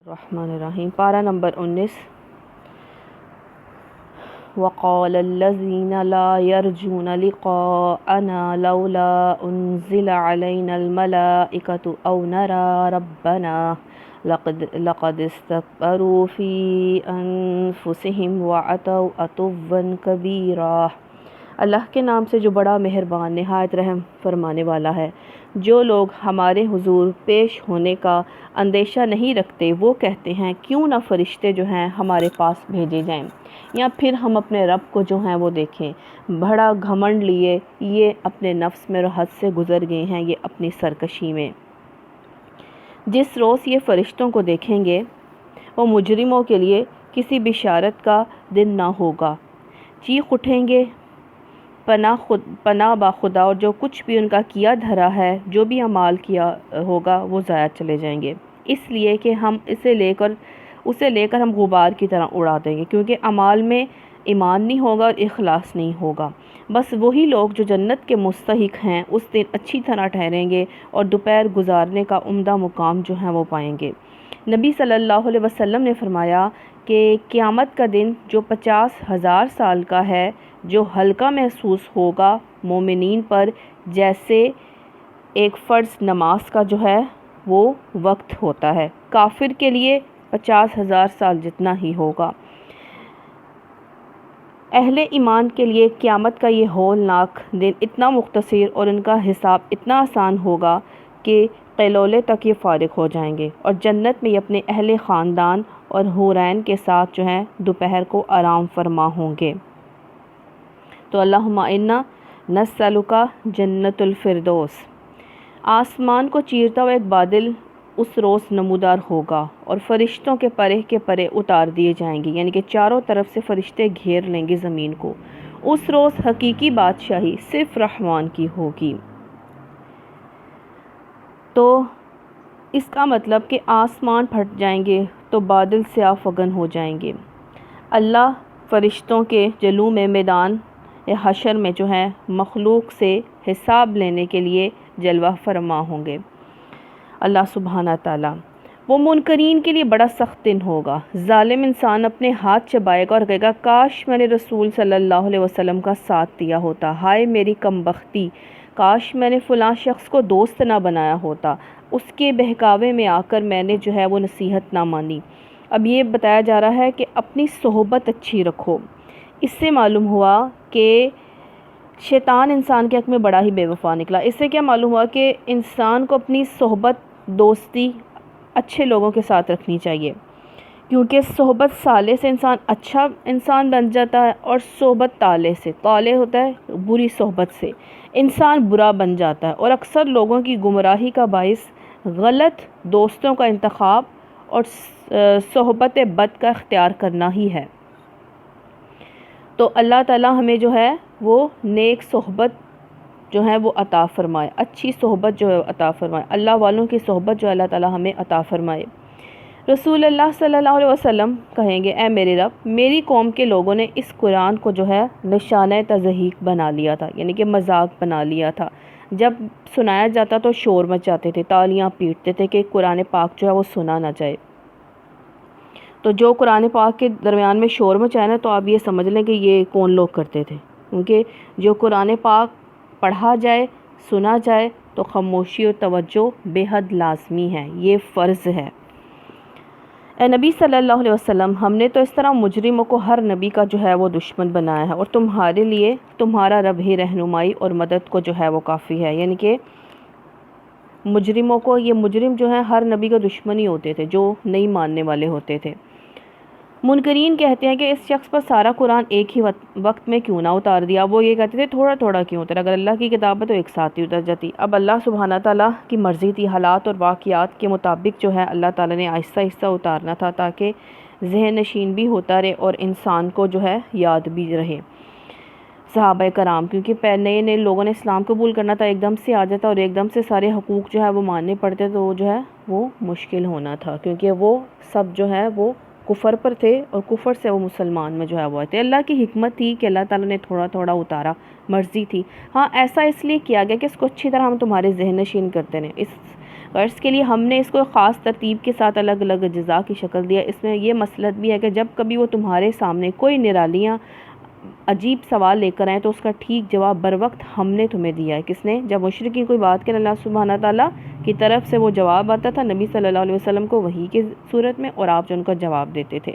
الرحمن الرحیم پارہ نمبر 19 وقال الذين لا يرجون لقاءنا لولا انزل علينا الملائكة او نرى ربنا لقد استكبروا في انفسهم وعتوا عتوا كبيرا۔ اللہ کے نام سے جو بڑا مہربان نہایت رحم فرمانے والا ہے۔ جو لوگ ہمارے حضور پیش ہونے کا اندیشہ نہیں رکھتے وہ کہتے ہیں کیوں نہ فرشتے جو ہیں ہمارے پاس بھیجے جائیں یا پھر ہم اپنے رب کو جو ہیں وہ دیکھیں۔ بڑا گھمنڈ لیے یہ اپنے نفس میں حد سے گزر گئے ہیں، یہ اپنی سرکشی میں۔ جس روز یہ فرشتوں کو دیکھیں گے وہ مجرموں کے لیے کسی بشارت کا دن نہ ہوگا۔ چیخ اٹھیں گے پناہ با خدا، اور جو کچھ بھی ان کا کیا دھرا ہے، جو بھی اعمال کیا ہوگا وہ ضائع چلے جائیں گے، اس لیے کہ ہم اسے لے کر ہم غبار کی طرح اڑا دیں گے، کیونکہ اعمال میں ایمان نہیں ہوگا اور اخلاص نہیں ہوگا۔ بس وہی لوگ جو جنت کے مستحق ہیں اس دن اچھی طرح ٹھہریں گے اور دوپہر گزارنے کا عمدہ مقام جو ہے وہ پائیں گے۔ نبی صلی اللہ علیہ وسلم نے فرمایا کہ قیامت کا دن جو 50,000 سال کا ہے، جو ہلکا محسوس ہوگا مومنین پر جیسے ایک فرض نماز کا جو ہے وہ وقت ہوتا ہے، کافر کے لیے 50,000 سال جتنا ہی ہوگا۔ اہل ایمان کے لیے قیامت کا یہ ہولناک دن اتنا مختصر اور ان کا حساب اتنا آسان ہوگا کہ قیلولے تک یہ فارغ ہو جائیں گے اور جنت میں یہ اپنے اہل خاندان اور حورین کے ساتھ جو ہے دوپہر کو آرام فرما ہوں گے۔ تو اللہم انا نسألک جنت الفردوس۔ آسمان کو چیرتا ہوا ایک بادل اس روز نمودار ہوگا اور فرشتوں کے پرے اتار دیے جائیں گے، یعنی کہ چاروں طرف سے فرشتے گھیر لیں گے زمین کو۔ اس روز حقیقی بادشاہی صرف رحمان کی ہوگی۔ تو اس کا مطلب کہ آسمان پھٹ جائیں گے تو بادل سیاہ فگن ہو جائیں گے۔ اللہ فرشتوں کے جلوہ میں میدان حشر میں جو ہے مخلوق سے حساب لینے کے لیے جلوہ فرما ہوں گے۔ اللہ سبحانہ تعالیٰ وہ منکرین کے لیے بڑا سخت دن ہوگا۔ ظالم انسان اپنے ہاتھ چبائے گا اور کہے گا کاش میں نے رسول صلی اللہ علیہ وسلم کا ساتھ دیا ہوتا، ہائے میری کم بختی، کاش میں نے فلاں شخص کو دوست نہ بنایا ہوتا، اس کے بہکاوے میں آ کر میں نے جو ہے وہ نصیحت نہ مانی۔ اب یہ بتایا جا رہا ہے کہ اپنی صحبت اچھی رکھو۔ اس سے معلوم ہوا کہ شیطان انسان کے حق میں بڑا ہی بے وفا نکلا۔ اس سے کیا معلوم ہوا کہ انسان کو اپنی صحبت دوستی اچھے لوگوں کے ساتھ رکھنی چاہیے، کیونکہ صحبت صالح سے انسان اچھا انسان بن جاتا ہے اور صحبت طالح سے، طالح ہوتا ہے بری صحبت سے، انسان برا بن جاتا ہے۔ اور اکثر لوگوں کی گمراہی کا باعث غلط دوستوں کا انتخاب اور صحبت بد کا اختیار کرنا ہی ہے۔ تو اللہ تعالیٰ ہمیں جو ہے وہ نیک صحبت جو ہے وہ عطا فرمائے، اچھی صحبت جو ہے عطا فرمائے، اللہ والوں کی صحبت جو اللہ تعالیٰ ہمیں عطا فرمائے۔ رسول اللہ صلی اللہ علیہ وسلم کہیں گے اے میرے رب، میری قوم کے لوگوں نے اس قرآن کو جو ہے نشانہ تضحیک بنا لیا تھا، یعنی کہ مذاق بنا لیا تھا۔ جب سنایا جاتا تو شور مچاتے تھے، تالیاں پیٹتے تھے کہ قرآن پاک جو ہے وہ سنا نہ جائے۔ تو جو قرآن پاک کے درمیان میں شور مچایا نا، تو آپ یہ سمجھ لیں کہ یہ کون لوگ کرتے تھے، کیونکہ جو قرآن پاک پڑھا جائے سنا جائے تو خاموشی اور توجہ بے حد لازمی ہے، یہ فرض ہے۔ اے نبی صلی اللہ علیہ وسلم، ہم نے تو اس طرح مجرموں کو ہر نبی کا جو ہے وہ دشمن بنایا ہے، اور تمہارے لیے تمہارا رب ہی رہنمائی اور مدد کو جو ہے وہ کافی ہے۔ یعنی کہ مجرموں کو، یہ مجرم جو ہیں ہر نبی کا دشمن ہی ہوتے تھے جو نہیں ماننے والے ہوتے تھے۔ منکرین کہتے ہیں کہ اس شخص پر سارا قرآن ایک ہی وقت میں کیوں نہ اتار دیا، وہ یہ کہتے تھے تھوڑا تھوڑا کیوں اترا، اگر اللہ کی کتاب ہے تو ایک ساتھ ہی اتر جاتی۔ اب اللہ سبحانہ تعالیٰ کی مرضی تھی، حالات اور واقعات کے مطابق جو ہے اللہ تعالیٰ نے آہستہ آہستہ اتارنا تھا تاکہ ذہن نشین بھی ہوتا رہے اور انسان کو جو ہے یاد بھی رہے۔ صحابہ کرام، کیونکہ نئے نئے لوگوں نے اسلام قبول کرنا تھا، ایک دم سے آ جاتا اور ایک دم سے سارے حقوق جو ہے وہ ماننے پڑتے، تو وہ جو ہے وہ مشکل ہونا تھا، کیونکہ وہ سب جو ہے وہ کفر پر تھے اور کفر سے وہ مسلمان میں جو ہے وہ آئے تھے۔ اللہ کی حکمت تھی کہ اللہ تعالیٰ نے تھوڑا تھوڑا اتارا، مرضی تھی۔ ہاں ایسا اس لیے کیا گیا کہ اس کو اچھی طرح ہم تمہارے ذہن نشین کرتے رہیں، اس غرض کے لیے ہم نے اس کو خاص ترتیب کے ساتھ الگ الگ اجزاء کی شکل دیا۔ اس میں یہ مصلحت بھی ہے کہ جب کبھی وہ تمہارے سامنے کوئی نرالیاں عجیب سوال لے کر آئیں تو اس کا ٹھیک جواب بر وقت ہم نے تمہیں دیا ہے۔ کس نے؟ جب مشرکین کوئی بات کریں اللہ سبحانہ تعالیٰ کی طرف سے وہ جواب آتا تھا نبی صلی اللہ علیہ وسلم کو وحی کی صورت میں، اور آپ جو ان کا جواب دیتے تھے۔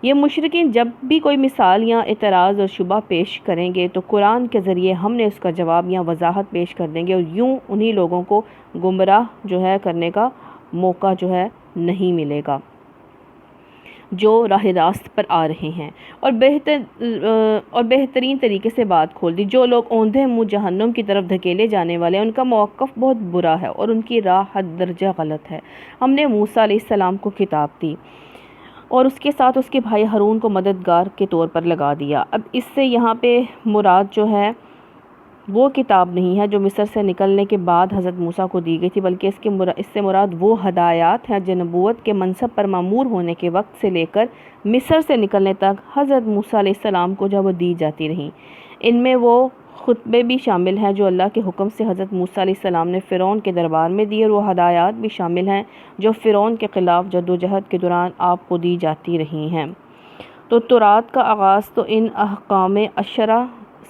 یہ مشرکین جب بھی کوئی مثال یا اعتراض اور شبہ پیش کریں گے تو قرآن کے ذریعے ہم نے اس کا جواب یا وضاحت پیش کر دیں گے، اور یوں انہی لوگوں کو گمراہ جو ہے کرنے کا موقع جو ہے نہیں ملے گا جو راہ راست پر آ رہے ہیں، اور بہترین طریقے سے بات کھول دی۔ جو لوگ اوندھے منہ جہنم کی طرف دھکیلے جانے والے ہیں ان کا موقف بہت برا ہے اور ان کی راہ حد درجہ غلط ہے۔ ہم نے موسیٰ علیہ السلام کو کتاب دی اور اس کے ساتھ اس کے بھائی ہارون کو مددگار کے طور پر لگا دیا۔ اب اس سے یہاں پہ مراد جو ہے وہ کتاب نہیں ہے جو مصر سے نکلنے کے بعد حضرت موسیٰ کو دی گئی تھی، بلکہ اس سے مراد وہ ہدایات ہیں جو نبوت کے منصب پر مامور ہونے کے وقت سے لے کر مصر سے نکلنے تک حضرت موسیٰ علیہ السلام کو جب وہ دی جاتی رہیں۔ ان میں وہ خطبے بھی شامل ہیں جو اللہ کے حکم سے حضرت موسیٰ علیہ السلام نے فرعون کے دربار میں دیے، اور وہ ہدایات بھی شامل ہیں جو فرعون کے خلاف جدوجہد کے دوران آپ کو دی جاتی رہی ہیں۔ تو تورات کا آغاز تو ان احکام عشرہ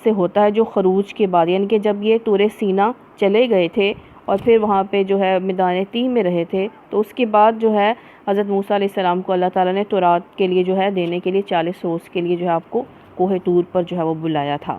سے ہوتا ہے جو خروج کے بعد، یعنی کہ جب یہ طور سینا چلے گئے تھے اور پھر وہاں پہ جو ہے میدان تیہ میں رہے تھے، تو اس کے بعد جو ہے حضرت موسیٰ علیہ السلام کو اللہ تعالیٰ نے تورات کے لیے جو ہے دینے کے لیے 40 روز کے لیے جو ہے آپ کو کوہ طور پر جو ہے وہ بلایا تھا۔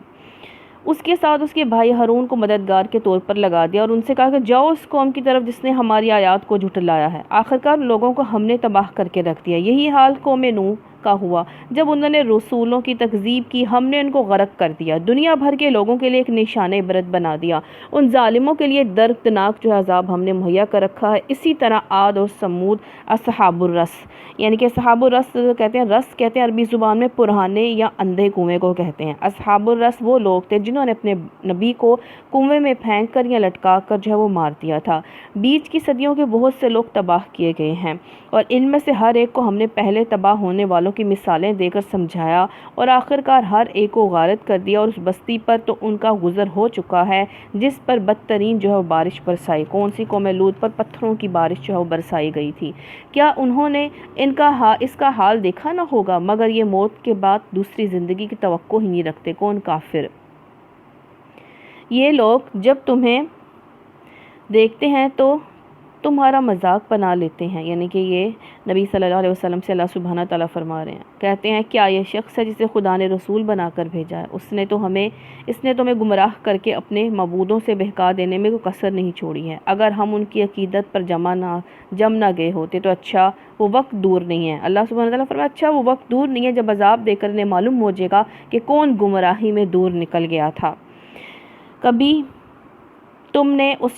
اس کے ساتھ اس کے بھائی ہارون کو مددگار کے طور پر لگا دیا اور ان سے کہا کہ جاؤ اس قوم کی طرف جس نے ہماری آیات کو جھٹلایا ہے۔ آخرکار لوگوں کو ہم نے تباہ کر کے رکھ دیا۔ یہی حال قوم نوح کا ہوا۔ جب انہوں نے رسولوں کی تکذیب کی ہم نے ان کو غرق کر دیا، دنیا بھر کے لوگوں کے لیے ایک نشان عبرت بنا دیا۔ ان ظالموں کے لیے دردناک جو عذاب ہم نے مہیا کر رکھا ہے۔ اسی طرح عاد اور سمود اصحاب الرس، یعنی کہ اصحاب الرس کہتے ہیں، رس کہتے ہیں عربی زبان میں پرہانے یا اندھے کنویں کو کہتے ہیں۔ اصحاب الرس وہ لوگ تھے جنہوں نے اپنے نبی کو کنویں میں پھینک کر یا لٹکا کر جو ہے وہ مار دیا تھا۔ بیچ کی صدیوں کے بہت سے لوگ تباہ کیے گئے ہیں، اور ان میں سے ہر ایک کو ہم نے پہلے تباہ ہونے والوں کی مثالیں دے کر سمجھایا، اور آخرکار ہر ایک کو غارت کر دیا، اور اس بستی پر تو ان کا گزر ہو چکا ہے جس پر بدترین جو ہے وہ بارش برسائی۔ کون سی قوم؟ لوط پر پتھروں کی بارش جو ہے وہ برسائی گئی تھی۔ کیا انہوں نے اس کا حال دیکھا نہ ہوگا؟ مگر یہ موت کے بعد دوسری زندگی کی توقع ہی نہیں رکھتے۔ کون؟ کافر۔ یہ لوگ جب تمہیں دیکھتے ہیں تو تمہارا مذاق بنا لیتے ہیں، یعنی کہ یہ نبی صلی اللہ علیہ وسلم سے اللہ سبحانہ تعالیٰ فرما رہے ہیں، کہتے ہیں کیا یہ شخص ہے جسے خدا نے رسول بنا کر بھیجا ہے؟ اس نے تو ہمیں گمراہ کر کے اپنے معبودوں سے بہکا دینے میں کوئی کسر نہیں چھوڑی ہے۔ اگر ہم ان کی عقیدت پر جم نہ گئے ہوتے تو اچھا وہ وقت دور نہیں ہے۔ اللہ سبحانہ تعالیٰ فرمایا اچھا وہ وقت دور نہیں ہے جب عذاب دے کر انہیں معلوم ہو جائے گا کہ کون گمراہی میں دور نکل گیا تھا۔ کبھی تم نے اس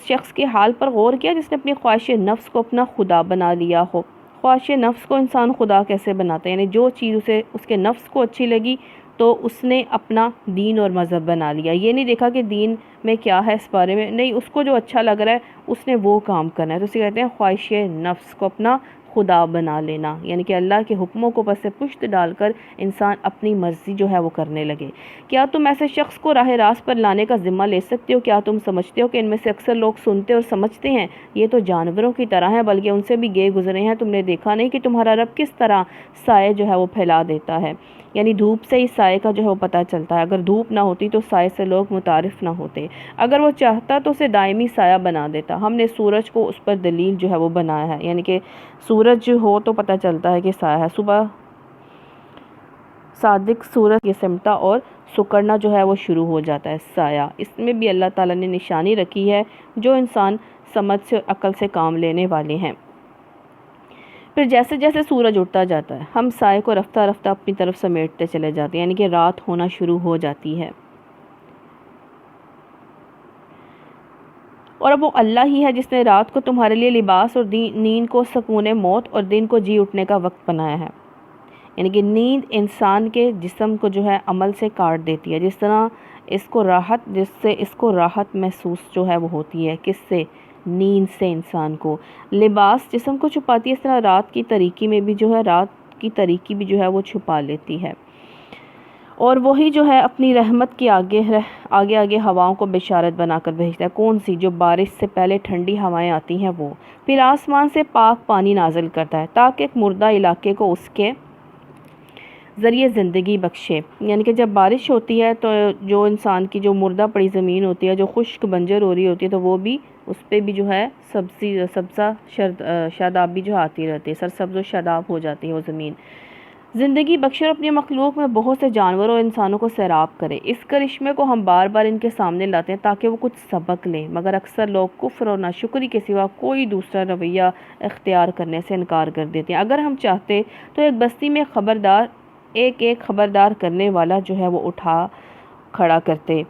شخص کے حال پر غور کیا جس نے اپنی خواہش نفس کو اپنا خدا بنا لیا ہو؟ خواہش نفس کو انسان خدا کیسے بناتا ہے؟ یعنی جو چیز اس کے نفس کو اچھی لگی تو اس نے اپنا دین اور مذہب بنا لیا۔ یہ نہیں دیکھا کہ دین میں کیا ہے اس بارے میں، نہیں، اس کو جو اچھا لگ رہا ہے اس نے وہ کام کرنا ہے۔ تو اسے کہتے ہیں خواہش نفس کو اپنا خدا بنا لینا، یعنی کہ اللہ کے حکموں کو پس پشت ڈال کر انسان اپنی مرضی جو ہے وہ کرنے لگے۔ کیا تم ایسے شخص کو راہ راست پر لانے کا ذمہ لے سکتے ہو؟ کیا تم سمجھتے ہو کہ ان میں سے اکثر لوگ سنتے اور سمجھتے ہیں؟ یہ تو جانوروں کی طرح ہیں، بلکہ ان سے بھی گئے گزرے ہیں۔ تم نے دیکھا نہیں کہ تمہارا رب کس طرح سائے جو ہے وہ پھیلا دیتا ہے؟ یعنی دھوپ سے ہی سائے کا جو ہے وہ پتہ چلتا ہے۔ اگر دھوپ نہ ہوتی تو سائے سے لوگ متعارف نہ ہوتے۔ اگر وہ چاہتا تو اسے دائمی سایہ بنا دیتا۔ ہم نے سورج کو اس پر دلیل جو ہے وہ بنایا ہے، یعنی کہ سورج ہو تو پتہ چلتا ہے کہ سایہ ہے۔ صبح صادق سورج یہ سمٹا اور سکڑنا جو ہے وہ شروع ہو جاتا ہے سایہ۔ اس میں بھی اللہ تعالیٰ نے نشانی رکھی ہے جو انسان سمجھ سے عقل سے کام لینے والے ہیں۔ پھر جیسے جیسے سورج اٹھتا جاتا ہے ہم سائے کو رفتہ رفتہ اپنی طرف سمیٹتے چلے جاتے ہیں، یعنی کہ رات ہونا شروع ہو جاتی ہے۔ اور اب وہ اللہ ہی ہے جس نے رات کو تمہارے لیے لباس اور نیند کو سکون موت اور دن کو جی اٹھنے کا وقت بنایا ہے۔ یعنی کہ نیند انسان کے جسم کو جو ہے عمل سے کاٹ دیتی ہے، جس سے اس کو راحت محسوس جو ہے وہ ہوتی ہے۔ کس سے؟ نیند سے انسان کو۔ لباس جسم کو چھپاتی ہے، اس طرح رات کی تاریکی بھی جو ہے وہ چھپا لیتی ہے۔ اور وہی جو ہے اپنی رحمت کی آگے آگے ہواؤں کو بشارت بنا کر بھیجتا ہے۔ کون سی؟ جو بارش سے پہلے ٹھنڈی ہوائیں آتی ہیں وہ۔ پھر آسمان سے پاک پانی نازل کرتا ہے تاکہ ایک مردہ علاقے کو اس کے ذریعے زندگی بخشے۔ یعنی کہ جب بارش ہوتی ہے تو جو انسان کی جو مردہ پڑی زمین ہوتی ہے، جو خشک بنجر ہو رہی ہوتی ہے، تو وہ بھی اس پہ بھی جو ہے سبزہ شادابی جو آتی رہتی ہے، سرسبز و شاداب ہو جاتی ہے وہ زمین، زندگی بخشے اور اپنی مخلوق میں بہت سے جانوروں اور انسانوں کو سیراب کرے۔ اس کرشمے کو ہم بار بار ان کے سامنے لاتے ہیں تاکہ وہ کچھ سبق لیں، مگر اکثر لوگ کفر اور ناشکری کے سوا کوئی دوسرا رویہ اختیار کرنے سے انکار کر دیتے ہیں۔ اگر ہم چاہتے تو ایک بستی میں ایک خبردار کرنے والا جو ہے وہ اٹھا کھڑا کرتے،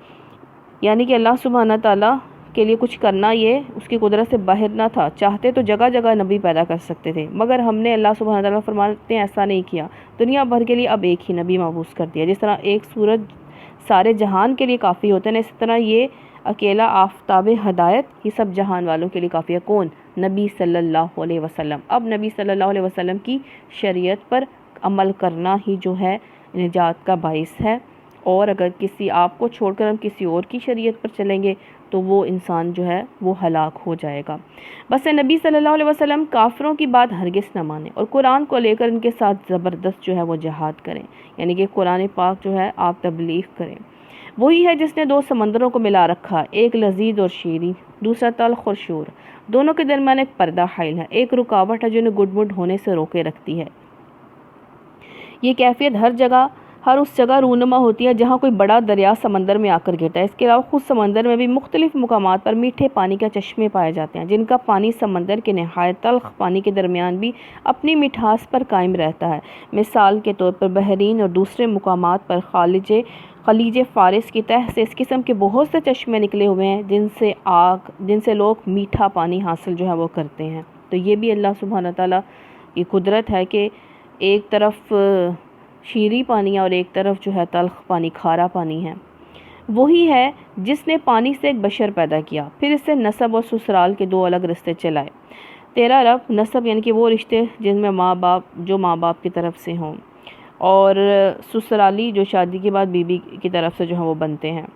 یعنی کہ اللہ سبحانہ تعالیٰ کے لیے کچھ کرنا یہ اس کی قدرت سے باہر نہ تھا۔ چاہتے تو جگہ جگہ نبی پیدا کر سکتے تھے، مگر ہم نے اللہ سبحانہ تعالیٰ فرماتے ہیں ایسا نہیں کیا، دنیا بھر کے لیے اب ایک ہی نبی مبعوث کر دیا۔ جس طرح ایک سورج سارے جہان کے لیے کافی ہوتے ہیں، اسی طرح یہ اکیلا آفتاب ہدایت یہ سب جہان والوں کے لیے کافی ہے۔ کون؟ نبی صلی اللہ علیہ وسلم۔ اب نبی صلی اللہ علیہ وسلم کی شریعت پر عمل کرنا ہی جو ہے نجات کا باعث ہے، اور اگر کسی آپ کو چھوڑ کر ہم کسی اور کی شریعت پر چلیں گے تو وہ انسان جو ہے وہ ہلاک ہو جائے گا۔ بس نبی صلی اللہ علیہ وسلم کافروں کی بات ہرگز نہ مانیں اور قرآن کو لے کر ان کے ساتھ زبردست جو ہے وہ جہاد کریں، یعنی کہ قرآن پاک جو ہے آپ تبلیغ کریں۔ وہی ہے جس نے دو سمندروں کو ملا رکھا، ایک لذیذ اور شیریں، دوسرا تلخ اور شور، دونوں کے درمیان ایک پردہ حائل ہے، ایک رکاوٹ ہے جو انہیں گڈ مڈ ہونے سے روکے رکھتی ہے۔ یہ کیفیت ہر اس جگہ رونما ہوتی ہے جہاں کوئی بڑا دریا سمندر میں آ کر گرتا ہے۔ اس کے علاوہ خود سمندر میں بھی مختلف مقامات پر میٹھے پانی کے چشمے پائے جاتے ہیں، جن کا پانی سمندر کے نہایت تلخ پانی کے درمیان بھی اپنی مٹھاس پر قائم رہتا ہے۔ مثال کے طور پر بحرین اور دوسرے مقامات پر خلیج فارس کی تہہ سے اس قسم کے بہت سے چشمے نکلے ہوئے ہیں جن سے لوگ میٹھا پانی حاصل جو ہے وہ کرتے ہیں۔ تو یہ بھی اللہ سبحانہ تعالیٰ کی قدرت ہے کہ ایک طرف شیریں پانی ہے اور ایک طرف جو ہے تلخ پانی، کھارا پانی ہے۔ وہی ہے جس نے پانی سے ایک بشر پیدا کیا، پھر اس سے نسب اور سسرال کے دو الگ رشتے چلائے۔ تیرا رب، نسب یعنی کہ وہ رشتے جن میں ماں باپ کی طرف سے ہوں، اور سسرالی جو شادی کے بعد بیوی کی طرف سے جو ہے وہ بنتے ہیں۔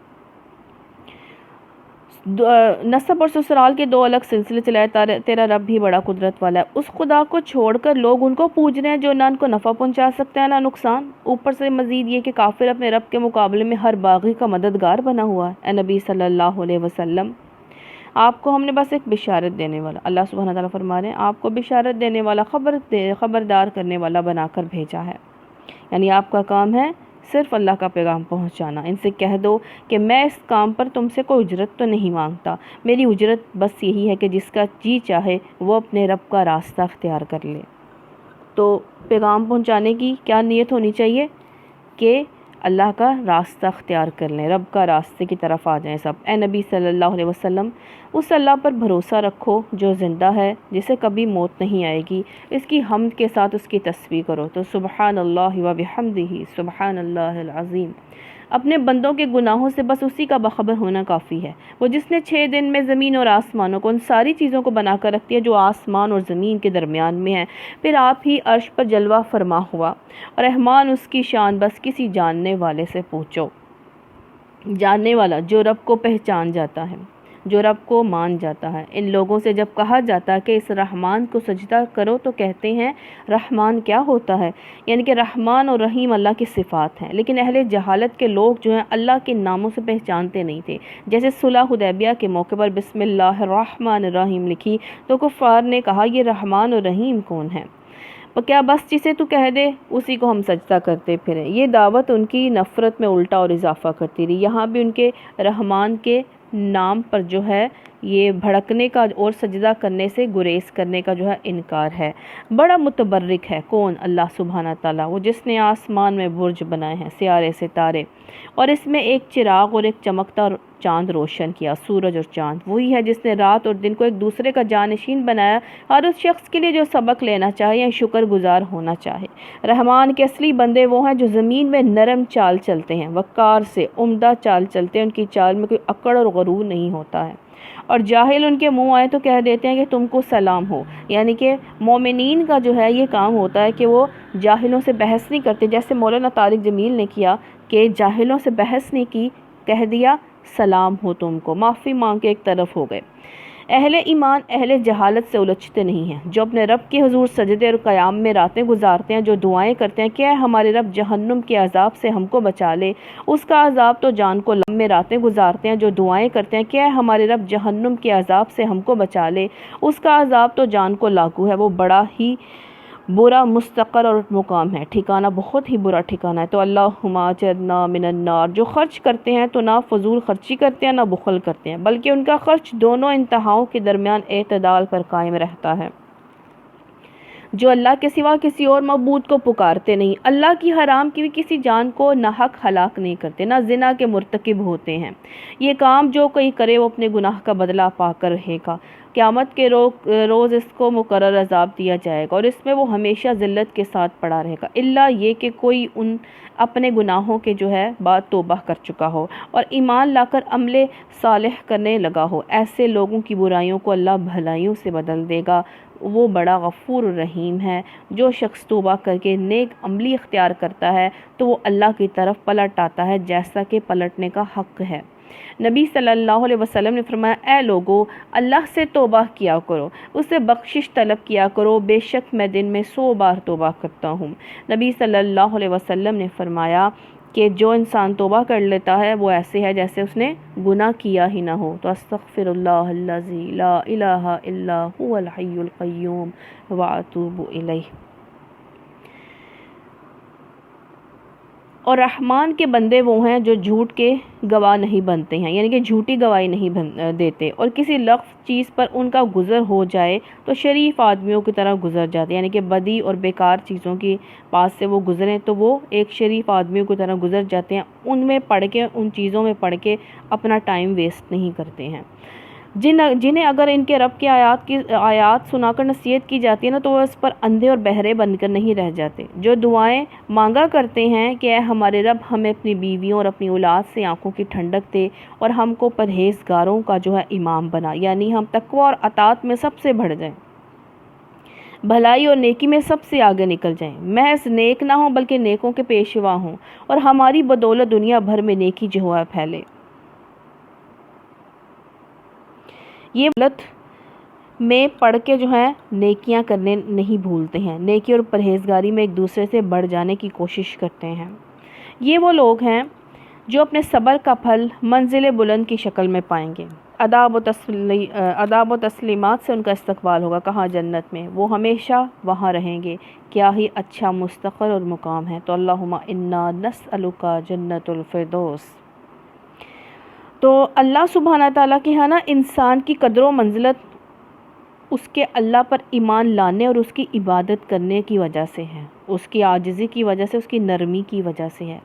نسب اور سسرال کے دو الگ سلسلے چلائے، تیرا رب بھی بڑا قدرت والا ہے۔ اس خدا کو چھوڑ کر لوگ ان کو پوج رہے ہیں جو نہ ان کو نفع پہنچا سکتے ہیں نہ نقصان، اوپر سے مزید یہ کہ کافر اپنے رب کے مقابلے میں ہر باغی کا مددگار بنا ہوا ہے۔ اے نبی صلی اللہ علیہ وسلم، آپ کو ہم نے بس ایک بشارت دینے والا، اللہ سبحانہ تعالیٰ فرما رہے ہیں آپ کو بشارت دینے والا، خبردار کرنے والا بنا کر بھیجا ہے، یعنی آپ کا کام ہے صرف اللہ کا پیغام پہنچانا۔ ان سے کہہ دو کہ میں اس کام پر تم سے کوئی اجرت تو نہیں مانگتا، میری اجرت بس یہی ہے کہ جس کا جی چاہے وہ اپنے رب کا راستہ اختیار کر لے۔ تو پیغام پہنچانے کی کیا نیت ہونی چاہیے کہ اللہ کا راستہ اختیار کر لیں، رب کا راستے کی طرف آ جائیں سب۔ اے نبی صلی اللہ علیہ وسلم، اس اللہ پر بھروسہ رکھو جو زندہ ہے، جسے کبھی موت نہیں آئے گی، اس کی حمد کے ساتھ اس کی تسبیح کرو۔ تو سبحان اللہ و بحمدہ، سبحان اللہ العظیم۔ اپنے بندوں کے گناہوں سے بس اسی کا باخبر ہونا کافی ہے، وہ جس نے 6 دن میں زمین اور آسمانوں کو، ان ساری چیزوں کو بنا کر رکھ دیا جو آسمان اور زمین کے درمیان میں ہیں، پھر آپ ہی عرش پر جلوہ فرما ہوا، اور رحمان اس کی شان بس کسی جاننے والے سے پوچھو۔ جاننے والا جو رب کو پہچان جاتا ہے، جو رب کو مان جاتا ہے۔ ان لوگوں سے جب کہا جاتا ہے کہ اس رحمان کو سجدہ کرو تو کہتے ہیں رحمان کیا ہوتا ہے، یعنی کہ رحمان اور رحیم اللہ کی صفات ہیں، لیکن اہل جہالت کے لوگ جو ہیں اللہ کے ناموں سے پہچانتے نہیں تھے۔ جیسے صلح حدیبیہ کے موقع پر بسم اللہ الرحمن الرحیم لکھی تو کفار نے کہا یہ رحمان اور رحیم کون ہے؟ کیا بس جسے تو کہہ دے اسی کو ہم سجدہ کرتے پھریں۔ یہ دعوت ان کی نفرت میں الٹا اور اضافہ کرتی رہی۔ یہاں بھی ان کے رحمان کے نام پر جو ہے یہ بھڑکنے کا اور سجدہ کرنے سے گریز کرنے کا جو ہے انکار ہے۔ بڑا متبرک ہے کون؟ اللہ سبحانہ تعالیٰ، وہ جس نے آسمان میں برج بنائے ہیں، سیارے ستارے، اور اس میں ایک چراغ اور ایک چمکتا چاند روشن کیا، سورج اور چاند۔ وہی ہے جس نے رات اور دن کو ایک دوسرے کا جانشین بنایا، ہر اس شخص کے لیے جو سبق لینا چاہے یا شکر گزار ہونا چاہے۔ رحمان کے اصلی بندے وہ ہیں جو زمین میں نرم چال چلتے ہیں، وقار سے عمدہ چال چلتے ہیں، ان کی چال میں کوئی اکڑ اور غرور نہیں ہوتا ہے، اور جاہل ان کے منہ آئے تو کہہ دیتے ہیں کہ تم کو سلام ہو، یعنی کہ مومنین کا جو ہے یہ کام ہوتا ہے کہ وہ جاہلوں سے بحث نہیں کرتے، جیسے مولانا طارق جمیل نے کیا کہ جاہلوں سے بحث نہیں کی، کہہ دیا سلام ہو تم کو، معافی مانگ کے ایک طرف ہو گئے۔ اہل ایمان اہل جہالت سے الجھتے نہیں ہیں، جو اپنے رب کے حضور سجدے اور قیام میں راتیں گزارتے ہیں، جو دعائیں کرتے ہیں کہ اے ہمارے رب جہنم کے عذاب سے ہم کو بچا لے، اس کا عذاب تو جان کو لم میں راتیں گزارتے ہیں، جو دعائیں کرتے ہیں کہ اے ہمارے رب جہنم کے عذاب سے ہم کو بچا لے، اس کا عذاب تو جان کو لاگو ہے، وہ بڑا ہی برا مستقر اور مقام ہے، ٹھکانہ بہت ہی برا ٹھکانہ ہے۔ تو اللہم اجرنا من النار، جو خرچ کرتے ہیں تو نہ فضول خرچی کرتے ہیں نہ بخل کرتے ہیں، بلکہ ان کا خرچ دونوں انتہاؤں کے درمیان اعتدال پر قائم رہتا ہے، جو اللہ کے سوا کسی اور معبود کو پکارتے نہیں، اللہ کی حرام کی کسی جان کو ناحق ہلاک نہیں کرتے، نہ زنا کے مرتکب ہوتے ہیں۔ یہ کام جو کوئی کرے وہ اپنے گناہ کا بدلہ پا کر رہے گا، قیامت کے روز اس کو مقرر عذاب دیا جائے گا اور اس میں وہ ہمیشہ ذلت کے ساتھ پڑا رہے گا، الا یہ کہ کوئی ان اپنے گناہوں کے بعد توبہ کر چکا ہو اور ایمان لا کر عمل صالح کرنے لگا ہو۔ ایسے لوگوں کی برائیوں کو اللہ بھلائیوں سے بدل دے گا، وہ بڑا غفور الرحیم ہے۔ جو شخص توبہ کر کے نیک عملی اختیار کرتا ہے تو وہ اللہ کی طرف پلٹ آتا ہے جیسا کہ پلٹنے کا حق ہے۔ نبی صلی اللہ علیہ وسلم نے فرمایا، اے لوگو، اللہ سے توبہ کیا کرو، اس سے بخشش طلب کیا کرو، بے شک میں دن میں 100 بار توبہ کرتا ہوں۔ نبی صلی اللہ علیہ وسلم نے فرمایا کہ جو انسان توبہ کر لیتا ہے وہ ایسے ہے جیسے اس نے گناہ کیا ہی نہ ہو۔ تو استغفر اللہ الذی لا الہ الا هو الحی القیوم واتوب الیہ۔ اور رحمان کے بندے وہ ہیں جو جھوٹ کے گواہ نہیں بنتے ہیں، یعنی کہ جھوٹی گواہی نہیں دیتے، اور کسی لفظ چیز پر ان کا گزر ہو جائے تو شریف آدمیوں کی طرح گزر جاتے، یعنی کہ بدی اور بیکار چیزوں کی پاس سے وہ گزریں تو وہ ایک شریف آدمیوں کی طرح گزر جاتے ہیں، ان چیزوں میں پڑھ کے اپنا ٹائم ویسٹ نہیں کرتے ہیں۔ جنہیں اگر ان کے رب کی آیات سنا کر نصیحت کی جاتی ہے نا تو وہ اس پر اندھے اور بہرے بن کر نہیں رہ جاتے، جو دعائیں مانگا کرتے ہیں کہ اے ہمارے رب ہمیں اپنی بیویوں اور اپنی اولاد سے آنکھوں کی ٹھنڈک دے اور ہم کو پرہیزگاروں کا امام بنا، یعنی ہم تقوی اور اطاعت میں سب سے بڑھ جائیں، بھلائی اور نیکی میں سب سے آگے نکل جائیں، محض نیک نہ ہوں بلکہ نیکوں کے پیشوا ہوں، اور ہماری بدولت دنیا بھر میں نیکی پھیلے۔ یہ بدولت میں پڑھ کے نیکیاں کرنے نہیں بھولتے ہیں، نیکی اور پرہیزگاری میں ایک دوسرے سے بڑھ جانے کی کوشش کرتے ہیں۔ یہ وہ لوگ ہیں جو اپنے صبر کا پھل منزل بلند کی شکل میں پائیں گے، اداب و تسلیمات سے ان کا استقبال ہوگا، کہاں جنت میں، وہ ہمیشہ وہاں رہیں گے، کیا ہی اچھا مستقر اور مقام ہے۔ تو اللہم انا نسألک جنت الفردوس۔ تو اللہ سبحانہ تعالیٰ کی انسان کی قدر و منزلت اس کے اللہ پر ایمان لانے اور اس کی عبادت کرنے کی وجہ سے ہے، اس کی عاجزی کی وجہ سے، اس کی نرمی کی وجہ سے ہے۔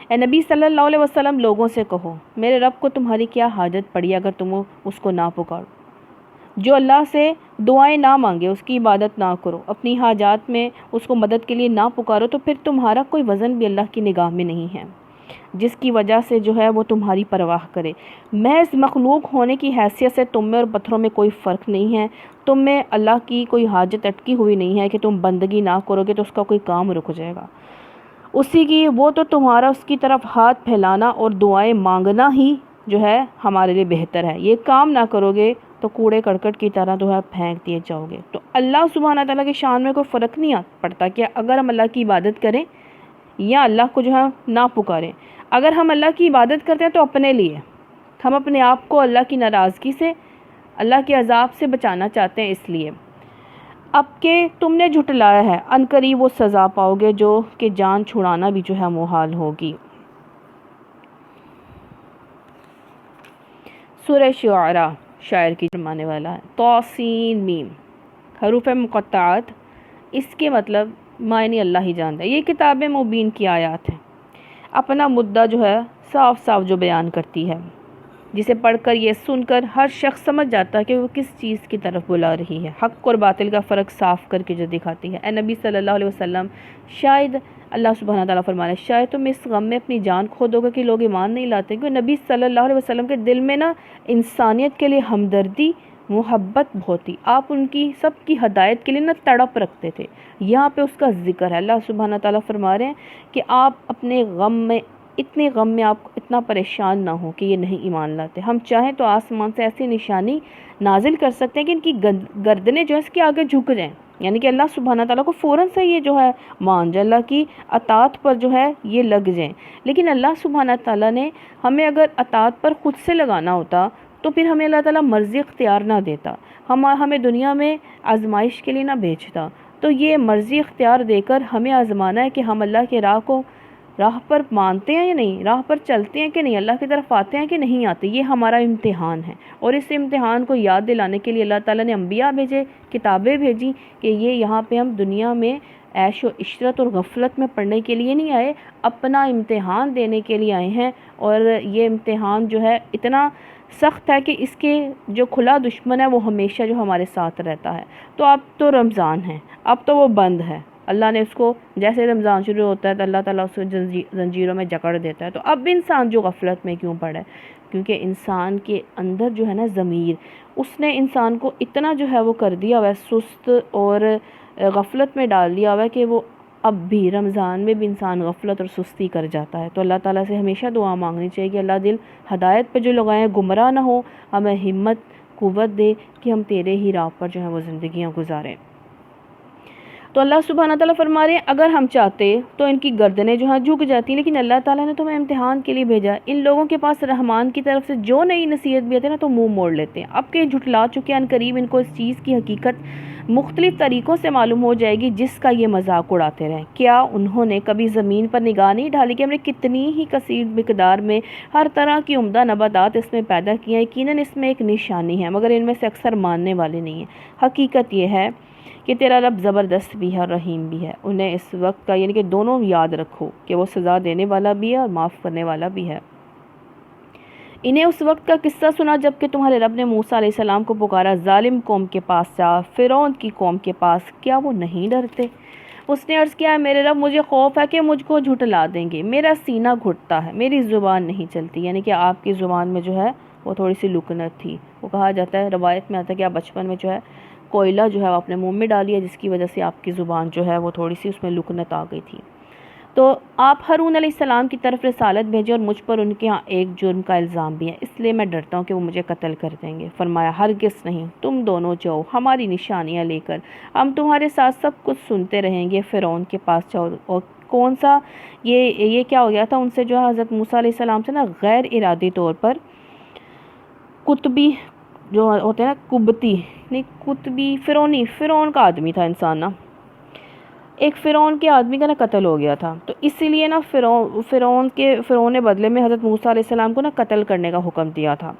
اے نبی صلی اللہ علیہ وسلم، لوگوں سے کہو میرے رب کو تمہاری کیا حاجت پڑی اگر تم اس کو نہ پکارو، جو اللہ سے دعائیں نہ مانگے، اس کی عبادت نہ کرو، اپنی حاجات میں اس کو مدد کے لیے نہ پکارو، تو پھر تمہارا کوئی وزن بھی اللہ کی نگاہ میں نہیں ہے جس کی وجہ سے وہ تمہاری پرواہ کرے۔ محض مخلوق ہونے کی حیثیت سے تم میں اور پتھروں میں کوئی فرق نہیں ہے، تم میں اللہ کی کوئی حاجت اٹکی ہوئی نہیں ہے کہ تم بندگی نہ کرو گے تو اس کا کوئی کام رک جائے گا، اسی کی وہ تو تمہارا اس کی طرف ہاتھ پھیلانا اور دعائیں مانگنا ہی ہمارے لیے بہتر ہے، یہ کام نہ کرو گے تو کوڑے کرکٹ کی طرح پھینک دیے جاؤ گے۔ تو اللہ سبحانہ تعالیٰ کی شان میں کوئی فرق نہیں پڑتا کہ اگر ہم اللہ کی عبادت کریں یا اللہ کو نہ پکاریں۔ اگر ہم اللہ کی عبادت کرتے ہیں تو اپنے لیے، ہم اپنے آپ کو اللہ کی ناراضگی سے، اللہ کے عذاب سے بچانا چاہتے ہیں، اس لیے اب کہ تم نے جھٹلایا ہے، عنقریب وہ سزا پاؤ گے جو کہ جان چھڑانا بھی محال ہوگی۔ سورہ شعراء، شاعر کی فرمانے والا ہے، طاسین میم، حروف مقطعات، اس کے مطلب معنی اللہ ہی جانتا ہے۔ یہ کتاب مبین کی آیات ہیں، اپنا مدعا صاف صاف بیان کرتی ہے، جسے پڑھ کر یہ سن کر ہر شخص سمجھ جاتا ہے کہ وہ کس چیز کی طرف بلا رہی ہے، حق اور باطل کا فرق صاف کر کے دکھاتی ہے۔ اے نبی صلی اللہ علیہ وسلم، شاید اللہ سبحانہ تعالیٰ فرمانے شاید تم اس غم میں اپنی جان کھو دو گے کہ لوگ ایمان نہیں لاتے، کیونکہ نبی صلی اللہ علیہ وسلم کے دل میں انسانیت کے لیے ہمدردی محبت بہت تھی، آپ ان کی سب کی ہدایت کے لیے نہ تڑپ رکھتے تھے۔ یہاں پہ اس کا ذکر ہے، اللہ سبحانہ تعالیٰ فرما رہے ہیں کہ آپ اپنے غم میں آپ اتنا پریشان نہ ہوں کہ یہ نہیں ایمان لاتے۔ ہم چاہیں تو آسمان سے ایسی نشانی نازل کر سکتے ہیں کہ ان کی گردنیں جو ہے اس کے آگے جھک جائیں، یعنی کہ اللہ سبحانہ تعالیٰ کو فوراً سے یہ جو ہے مان جائے، اللہ کی اطاعت پر جو ہے یہ لگ جائیں۔ لیکن اللہ سبحانہ تعالیٰ نے ہمیں اگر اطاعت پر خود سے لگانا ہوتا تو پھر ہمیں اللہ تعالیٰ مرضی اختیار نہ دیتا، ہمیں دنیا میں آزمائش کے لیے نہ بھیجتا۔ تو یہ مرضی اختیار دے کر ہمیں آزمانا ہے کہ ہم اللہ کے راہ پر مانتے ہیں یا نہیں، راہ پر چلتے ہیں کہ نہیں، اللہ کی طرف آتے ہیں کہ نہیں آتے۔ یہ ہمارا امتحان ہے، اور اس امتحان کو یاد دلانے کے لیے اللہ تعالیٰ نے انبیاء بھیجے، کتابیں بھیجی کہ یہاں پہ ہم دنیا میں عیش و عشرت اور غفلت میں پڑھنے کے لیے نہیں آئے، اپنا امتحان دینے کے لیے آئے ہیں۔ اور یہ امتحان جو ہے اتنا سخت ہے کہ اس کے جو کھلا دشمن ہے وہ ہمیشہ جو ہمارے ساتھ رہتا ہے۔ تو اب تو رمضان ہے، اب تو وہ بند ہے، اللہ نے اس کو جیسے رمضان شروع ہوتا ہے تو اللہ تعالیٰ اس کو زنجیروں میں جکڑ دیتا ہے۔ تو اب انسان جو غفلت میں کیوں پڑا ہے؟ کیونکہ انسان کے اندر جو ہے نا ضمیر، اس نے انسان کو اتنا جو ہے وہ کر دیا ہوا ہے، سست اور غفلت میں ڈال دیا ہوا ہے کہ وہ اب بھی رمضان میں بھی انسان غفلت اور سستی کر جاتا ہے۔ تو اللہ تعالیٰ سے ہمیشہ دعا مانگنی چاہیے کہ اللہ دل ہدایت پہ جو لگائیں، گمراہ نہ ہو، ہمیں ہمت قوت دے کہ ہم تیرے ہی راہ پر جو ہے وہ زندگیاں گزاریں۔ تو اللہ سبحانہ تعالیٰ فرما رہے ہیں اگر ہم چاہتے تو ان کی گردنیں جو ہیں جھک جاتی، لیکن اللہ تعالیٰ نے تمہیں امتحان کے لیے بھیجا۔ ان لوگوں کے پاس رحمان کی طرف سے جو نئی نصیحت بھی آتی ہے نا تو منہ موڑ لیتے ہیں، اب کہ جھٹلا چکے ان قریب ان کو اس چیز کی حقیقت مختلف طریقوں سے معلوم ہو جائے گی جس کا یہ مذاق اڑاتے رہیں۔ کیا انہوں نے کبھی زمین پر نگاہ نہیں ڈالی کہ ہم نے کتنی ہی کثیر مقدار میں ہر طرح کی عمدہ نباتات اس میں پیدا کی ہیں، یقیناً اس میں ایک نشانی ہے مگر ان میں سے اکثر ماننے والے نہیں ہیں۔ حقیقت یہ ہے کہ تیرا رب زبردست بھی ہے اور رحیم بھی ہے۔ انہیں اس وقت کا یعنی کہ دونوں یاد رکھو کہ وہ سزا دینے والا بھی ہے اور معاف کرنے والا بھی ہے۔ انہیں اس وقت کا قصہ سنا جب کہ تمہارے رب نے موسیٰ علیہ السلام کو پکارا، ظالم قوم کے پاس جا، فرعون کی قوم کے پاس، کیا وہ نہیں ڈرتے؟ اس نے عرض کیا، میرے رب مجھے خوف ہے کہ مجھ کو جھٹلا دیں گے، میرا سینہ گھٹتا ہے، میری زبان نہیں چلتی۔ یعنی کہ آپ کی زبان میں جو ہے وہ تھوڑی سی لکنت تھی۔ وہ کہا جاتا ہے، روایت میں آتا ہے کہ آپ بچپن میں جو ہے کوئلہ جو ہے وہ اپنے منہ میں ڈالیے جس کی وجہ سے آپ کی زبان جو ہے وہ تھوڑی سی اس میں لکنت آ گئی تھی۔ تو آپ ہارون علیہ السلام کی طرف رسالت بھیجے اور مجھ پر ان کے ہاں ایک جرم کا الزام بھی ہے، اس لیے میں ڈرتا ہوں کہ وہ مجھے قتل کر دیں گے۔ فرمایا ہرگز نہیں، تم دونوں جاؤ ہماری نشانیاں لے کر، ہم تمہارے ساتھ سب کچھ سنتے رہیں گے۔ فرعون کے پاس جاؤ۔ اور کون سا یہ کیا ہو گیا تھا ان سے جو ہے حضرت موسیٰ علیہ السلام سے نا غیر ارادی طور پر قطبی جو ہوتے ہیں نا قبطی نہیں قطبی فرعون کا آدمی تھا انسان نا، ایک فرعون کے آدمی کا نا قتل ہو گیا تھا، تو اسی لیے نا فرعون نے بدلے میں حضرت موسیٰ علیہ السلام کو نا قتل کرنے کا حکم دیا تھا۔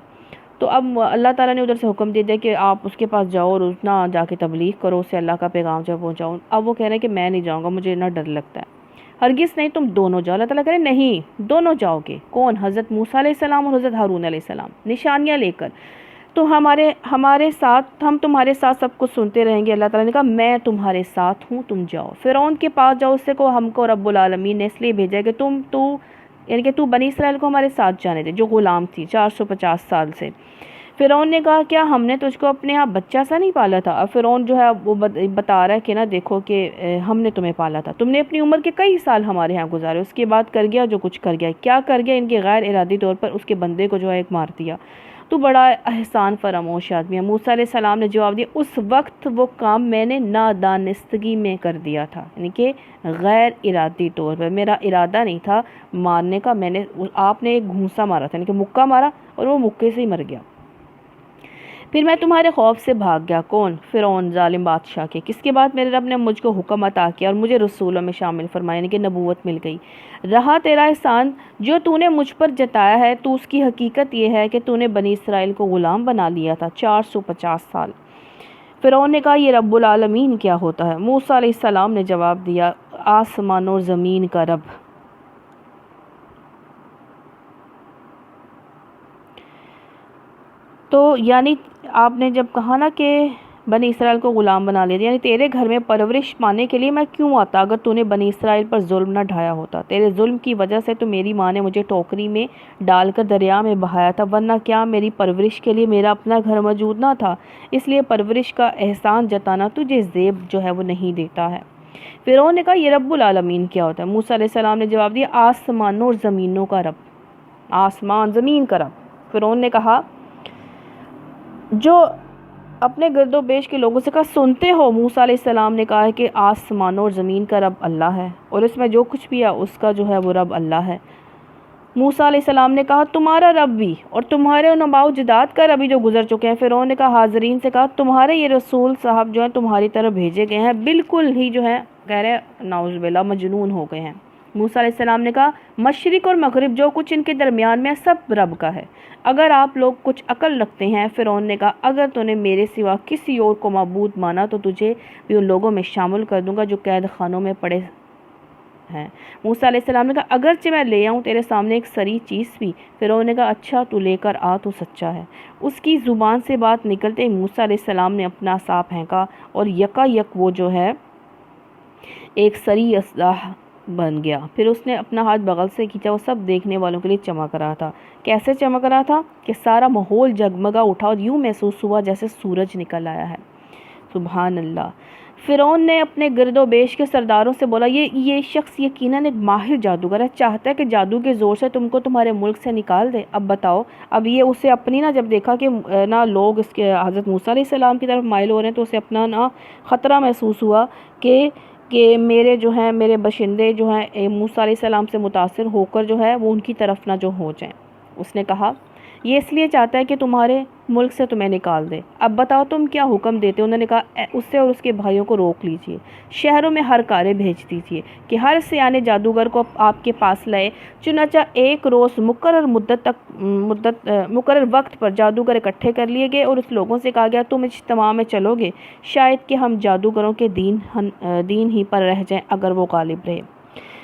تو اب اللہ تعالیٰ نے ادھر سے حکم دے دیا کہ آپ اس کے پاس جاؤ اور اتنا جا کے تبلیغ کرو، اسے اللہ کا پیغام جو پہنچاؤ۔ اب وہ کہہ رہے ہیں کہ میں نہیں جاؤں گا، مجھے اتنا ڈر لگتا ہے۔ ہرگز نہیں، تم دونوں جاؤ۔ اللہ تعالیٰ کہہ رہے ہیں نہیں، دونوں جاؤ گے۔ کون؟ حضرت موسیٰ علیہ السلام اور حضرت ہارون علیہ السلام، نشانیاں لے کر۔ تو ہمارے ساتھ، ہم تمہارے ساتھ سب کچھ سنتے رہیں گے۔ اللہ تعالیٰ نے کہا میں تمہارے ساتھ ہوں، تم جاؤ۔ فرعون کے پاس جاؤ، اس سے کو ہم کو رب العالمین نے اس لیے بھیجا کہ یعنی کہ تو بنی اسرائیل کو ہمارے ساتھ جانے دے جو غلام تھی 450 سال سے۔ فرعون نے کہا کیا ہم نے تجھ کو اپنے ہاں بچہ سا نہیں پالا تھا؟ اب فرعون جو ہے وہ بتا رہا ہے کہ نا دیکھو کہ ہم نے تمہیں پالا تھا، تم نے اپنی عمر کے کئی سال ہمارے ہاں گزارے، اس کے بعد کر گیا جو کچھ کر گیا۔ کیا کر گیا؟ ان کے غیر ارادی طور پر اس کے بندے کو جو ہے ایک مار دیا۔ تو بڑا احسان فراموش آدمی ہے۔ موسیٰ علیہ السلام نے جواب دیا، اس وقت وہ کام میں نے نادانستگی میں کر دیا تھا، یعنی کہ غیر ارادی طور پر، میرا ارادہ نہیں تھا مارنے کا، آپ نے ایک گھونسا مارا تھا، یعنی کہ مکہ مارا اور وہ مکے سے ہی مر گیا۔ پھر میں تمہارے خوف سے بھاگ گیا۔ کون؟ فرعون ظالم بادشاہ کے۔ کس کے بعد میرے رب نے مجھ کو حکم عطا کیا اور مجھے رسولوں میں شامل فرمایا، یعنی کہ نبوت مل گئی۔ رہا تیرا احسان جو تو نے مجھ پر جتایا ہے، تو اس کی حقیقت یہ ہے کہ تو نے بنی اسرائیل کو غلام بنا لیا تھا 450 سال۔ فرعون نے کہا یہ رب العالمین کیا ہوتا ہے؟ موسیٰ علیہ السلام نے جواب دیا، آسمان اور زمین کا رب۔ تو یعنی آپ نے جب کہا نا کہ بنی اسرائیل کو غلام بنا لیا، یعنی تیرے گھر میں پرورش پانے کے لیے میں کیوں آتا اگر تو نے بنی اسرائیل پر ظلم نہ ڈھایا ہوتا۔ تیرے ظلم کی وجہ سے تو میری ماں نے مجھے ٹوکری میں ڈال کر دریا میں بہایا تھا، ورنہ کیا میری پرورش کے لیے میرا اپنا گھر موجود نہ تھا؟ اس لیے پرورش کا احسان جتانا تجھے زیب جو ہے وہ نہیں دیتا ہے۔ فرعون نے کہا یہ رب العالمین کیا ہوتا ہے؟ موسیٰ علیہ السلام نے جواب دیا آسمانوں اور زمینوں کا رب، آسمان زمین کا رب۔ فرعون نے کہا جو اپنے گرد و بیش کے لوگوں سے کہا سنتے ہو؟ موسیٰ علیہ السلام نے کہا کہ آسمانوں اور زمین کا رب اللہ ہے، اور اس میں جو کچھ بھی ہے اس کا جو ہے وہ رب اللہ ہے۔ موسیٰ علیہ السلام نے کہا تمہارا رب بھی اور تمہارے ان آباء و اجداد کا رب بھی جو گزر چکے ہیں۔ فرعون نے کہا حاضرین سے کہا تمہارے یہ رسول صاحب جو ہیں تمہاری طرف بھیجے گئے ہیں بالکل ہی جو ہے کہہ رہے نعوذ باللہ مجنون ہو گئے ہیں۔ موسیٰ علیہ السلام نے کہا مشرق اور مغرب جو کچھ ان کے درمیان میں سب رب کا ہے، اگر آپ لوگ کچھ عقل رکھتے ہیں۔ فرعون نے کہا اگر تو نے میرے سوا کسی اور کو معبود مانا تو تجھے بھی ان لوگوں میں شامل کر دوں گا جو قید خانوں میں پڑے ہیں۔ موسیٰ علیہ السلام نے کہا اگرچہ میں لے آؤں تیرے سامنے ایک سری چیز بھی۔ فرعون نے کہا اچھا تو لے کر آ، تو سچا ہے۔ اس کی زبان سے بات نکلتے ہی موسیٰ علیہ السلام نے اپنا عصا پھینکا اور یکا یک وہ جو ہے ایک سری اسلحہ بن گیا۔ پھر اس نے اپنا ہاتھ بغل سے کھینچا، وہ سب دیکھنے والوں کے لیے چمک رہا تھا۔ کیسے چمک رہا تھا کہ سارا ماحول جگمگا اٹھا اور یوں محسوس ہوا جیسے سورج نکل آیا ہے۔ سبحان اللہ۔ فرعون نے اپنے گرد و بیش کے سرداروں سے بولا یہ شخص یقیناً ایک ماہر جادوگر ہے، چاہتا ہے کہ جادو کے زور سے تم کو تمہارے ملک سے نکال دے۔ اب بتاؤ، اب یہ اسے اپنی جب دیکھا کہ لوگ اس کے حضرت موسیٰ علیہ السلام کی طرف مائل ہو رہے ہیں تو اسے اپنا خطرہ محسوس ہوا کہ میرے باشندے جو ہیں موسیٰ علیہ السلام سے متاثر ہو کر جو ہے وہ ان کی طرف نہ جو ہو جائیں۔ اس نے کہا یہ اس لیے چاہتا ہے کہ تمہارے ملک سے تمہیں نکال دے، اب بتاؤ تم کیا حکم دیتے؟ انہوں نے کہا اسے اور اس کے بھائیوں کو روک لیجئے، شہروں میں ہر کارے بھیج دیجئے کہ ہر سیانے جادوگر کو آپ کے پاس لائے۔ چنانچہ ایک روز مقرر وقت پر جادوگر اکٹھے کر لیے گئے اور اس لوگوں سے کہا گیا تم اجتماع میں چلو گے، شاید کہ ہم جادوگروں کے دین ہی پر رہ جائیں اگر وہ غالب رہے۔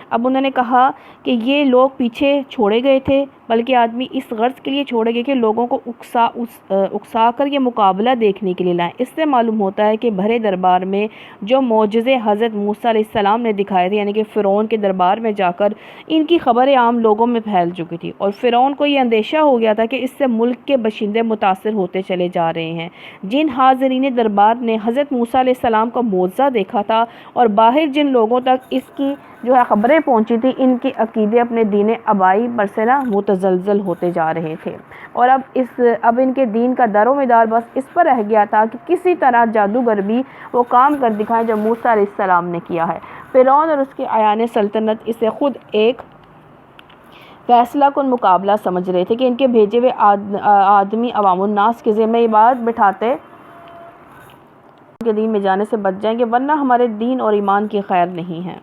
اب انہوں نے کہا کہ یہ لوگ پیچھے چھوڑے گئے تھے، بلکہ آدمی اس غرض کے لیے چھوڑے گئے کہ لوگوں کو اکسا کر یہ مقابلہ دیکھنے کے لیے لائیں۔ اس سے معلوم ہوتا ہے کہ بھرے دربار میں جو معجزے حضرت موسیٰ علیہ السلام نے دکھائے تھے، یعنی کہ فرعون کے دربار میں جا کر ان کی خبریں عام لوگوں میں پھیل چکی تھی، اور فرعون کو یہ اندیشہ ہو گیا تھا کہ اس سے ملک کے باشندے متاثر ہوتے چلے جا رہے ہیں۔ جن حاضرین دربار نے حضرت موسیٰ علیہ السلام کا معجزہ دیکھا تھا اور باہر جن لوگوں تک اس کی جو ہے خبریں پہنچی تھی، ان کے عقیدے اپنے دین آبائی پر سے متزلزل ہوتے جا رہے تھے، اور اب ان کے دین کا در و مدار بس اس پر رہ گیا تھا کہ کسی طرح جادوگر بھی وہ کام کر دکھائیں جو موسیٰ علیہ السلام نے کیا ہے۔ فرعون اور اس کے اعیان سلطنت اسے خود ایک فیصلہ کن مقابلہ سمجھ رہے تھے کہ ان کے بھیجے ہوئے آدمی عوام الناس کے ذمہ عبادت بٹھاتے ان کے دین میں جانے سے بچ جائیں گے، ورنہ ہمارے دین اور ایمان کی خیر نہیں ہے،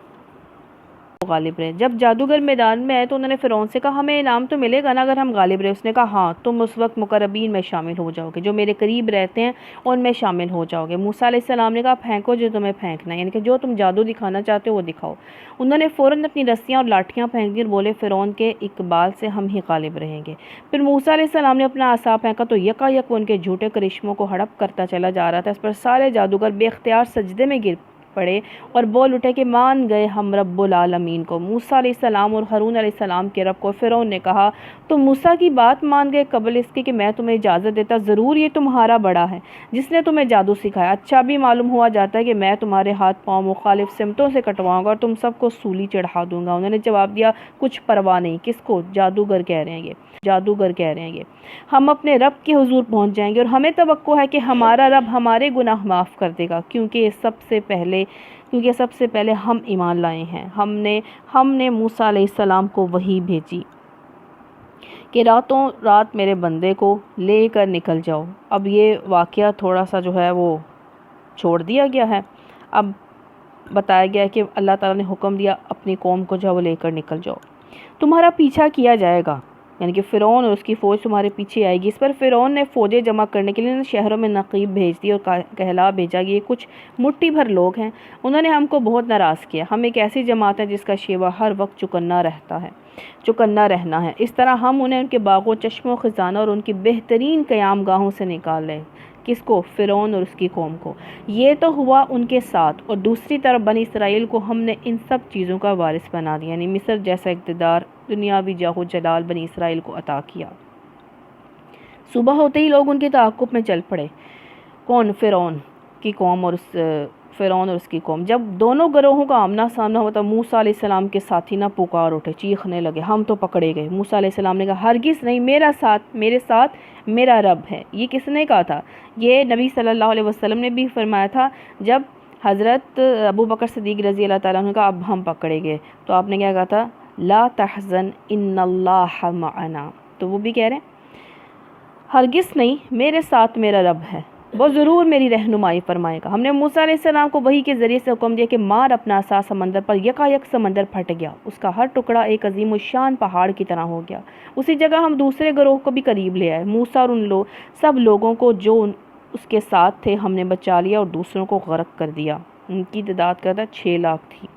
غالب رہے۔ جب جادوگر میدان میں آئے تو انہوں نے فرعون سے کہا ہمیں انعام تو ملے گا نا اگر ہم غالب رہے؟ اس نے کہا ہاں، تم اس وقت مقربین میں شامل ہو جاؤ گے، جو میرے قریب رہتے ہیں ان میں شامل ہو جاؤ گے۔ موسیٰ علیہ السلام نے کہا پھینکو جو تمہیں پھینکنا ہے، یعنی کہ جو تم جادو دکھانا چاہتے ہو وہ دکھاؤ۔ انہوں نے فوراً اپنی رسیاں اور لاٹھیاں پھینک دی اور بولے فرعون کے اقبال سے ہم ہی غالب رہیں گے۔ پھر موسیٰ علیہ السلام نے اپنا عصا پھینکا تو یکا یک ان کے جھوٹے کرشموں کو ہڑپ کرتا چلا جا رہا تھا۔ اس پر سارے جادوگر بے اختیار سجدے میں گر پڑے اور بول اٹھے کہ مان گئے ہم رب العالمین کو، موسیٰ علیہ السلام اور ہارون علیہ السلام کے رب کو۔ فرعون نے کہا تم موسیٰ کی بات مان گئے قبل اس کے کہ میں تمہیں اجازت دیتا؟ ضرور یہ تمہارا بڑا ہے جس نے تمہیں جادو سکھایا، اچھا بھی معلوم ہوا جاتا ہے کہ میں تمہارے ہاتھ پاؤں مخالف سمتوں سے کٹواؤں گا اور تم سب کو سولی چڑھا دوں گا۔ انہوں نے جواب دیا کچھ پرواہ نہیں، کس کو؟ جادوگر کہہ رہے ہیں یہ ہم اپنے رب کے حضور پہنچ جائیں گے اور ہمیں توقع ہے کہ ہمارا رب ہمارے گناہ معاف کر دے گا، کیونکہ سب سے پہلے ہم ایمان لائے ہیں۔ ہم نے موسیٰ علیہ السلام کو وحی بھیجی کہ راتوں رات میرے بندے کو لے کر نکل جاؤ۔ اب یہ واقعہ تھوڑا سا جو ہے وہ چھوڑ دیا گیا ہے، اب بتایا گیا ہے کہ اللہ تعالیٰ نے حکم دیا اپنی قوم کو جو وہ لے کر نکل جاؤ، تمہارا پیچھا کیا جائے گا، یعنی کہ فرعون اور اس کی فوج تمہارے پیچھے آئے گی۔ اس پر فرعون نے فوجیں جمع کرنے کے لیے شہروں میں نقیب بھیج دی اور کہلا بھیجا کہ یہ کچھ مٹھی بھر لوگ ہیں، انہوں نے ہم کو بہت ناراض کیا، ہم ایک ایسی جماعت ہے جس کا شیوا ہر وقت چکنا رہنا ہے۔ اس طرح ہم انہیں ان کے باغوں، چشموں، خزانوں اور ان کی بہترین قیام گاہوں سے نکال لیں کس کو؟ فرعون اور اس کی قوم کو۔ یہ تو ہوا ان کے ساتھ، اور دوسری طرف بنی اسرائیل کو ہم نے ان سب چیزوں کا وارث بنا دیا، یعنی مصر جیسا اقتدار، دنیاوی جاہ و جلال بنی اسرائیل کو عطا کیا۔ صبح ہوتے ہی لوگ ان کے تعاقب میں چل پڑے۔ کون؟ فرعون کی قوم اور فرعون اور اس کی قوم۔ جب دونوں گروہوں کا آمنا سامنا ہوا تو موسیٰ علیہ السلام کے ساتھی نہ پکار اٹھے، چیخنے لگے، ہم تو پکڑے گئے۔ موسیٰ علیہ السلام نے کہا ہرگز نہیں، میرے ساتھ میرا رب ہے۔ یہ کس نے کہا تھا؟ یہ نبی صلی اللہ علیہ وسلم نے بھی فرمایا تھا جب حضرت ابو بکر صدیق رضی اللہ تعالیٰ عنہ نے کہا اب ہم پکڑے گئے، تو آپ نے کیا کہا تھا؟ لا تحزن ان اللہ معنا۔ تو وہ بھی کہہ رہے ہیں ہرگز نہیں، میرے ساتھ میرا رب ہے، وہ ضرور میری رہنمائی فرمائے گا۔ ہم نے موسیٰ علیہ السلام کو وحی کے ذریعے سے حکم دیا کہ مار اپنا عصا سمندر پر، یکایک سمندر پھٹ گیا، اس کا ہر ٹکڑا ایک عظیم الشان پہاڑ کی طرح ہو گیا۔ اسی جگہ ہم دوسرے گروہ کو بھی قریب لے آئے، موسیٰ اور ان سب لوگوں کو جو اس کے ساتھ تھے ہم نے بچا لیا اور دوسروں کو غرق کر دیا۔ ان کی تعداد کا 6 لاکھ تھی۔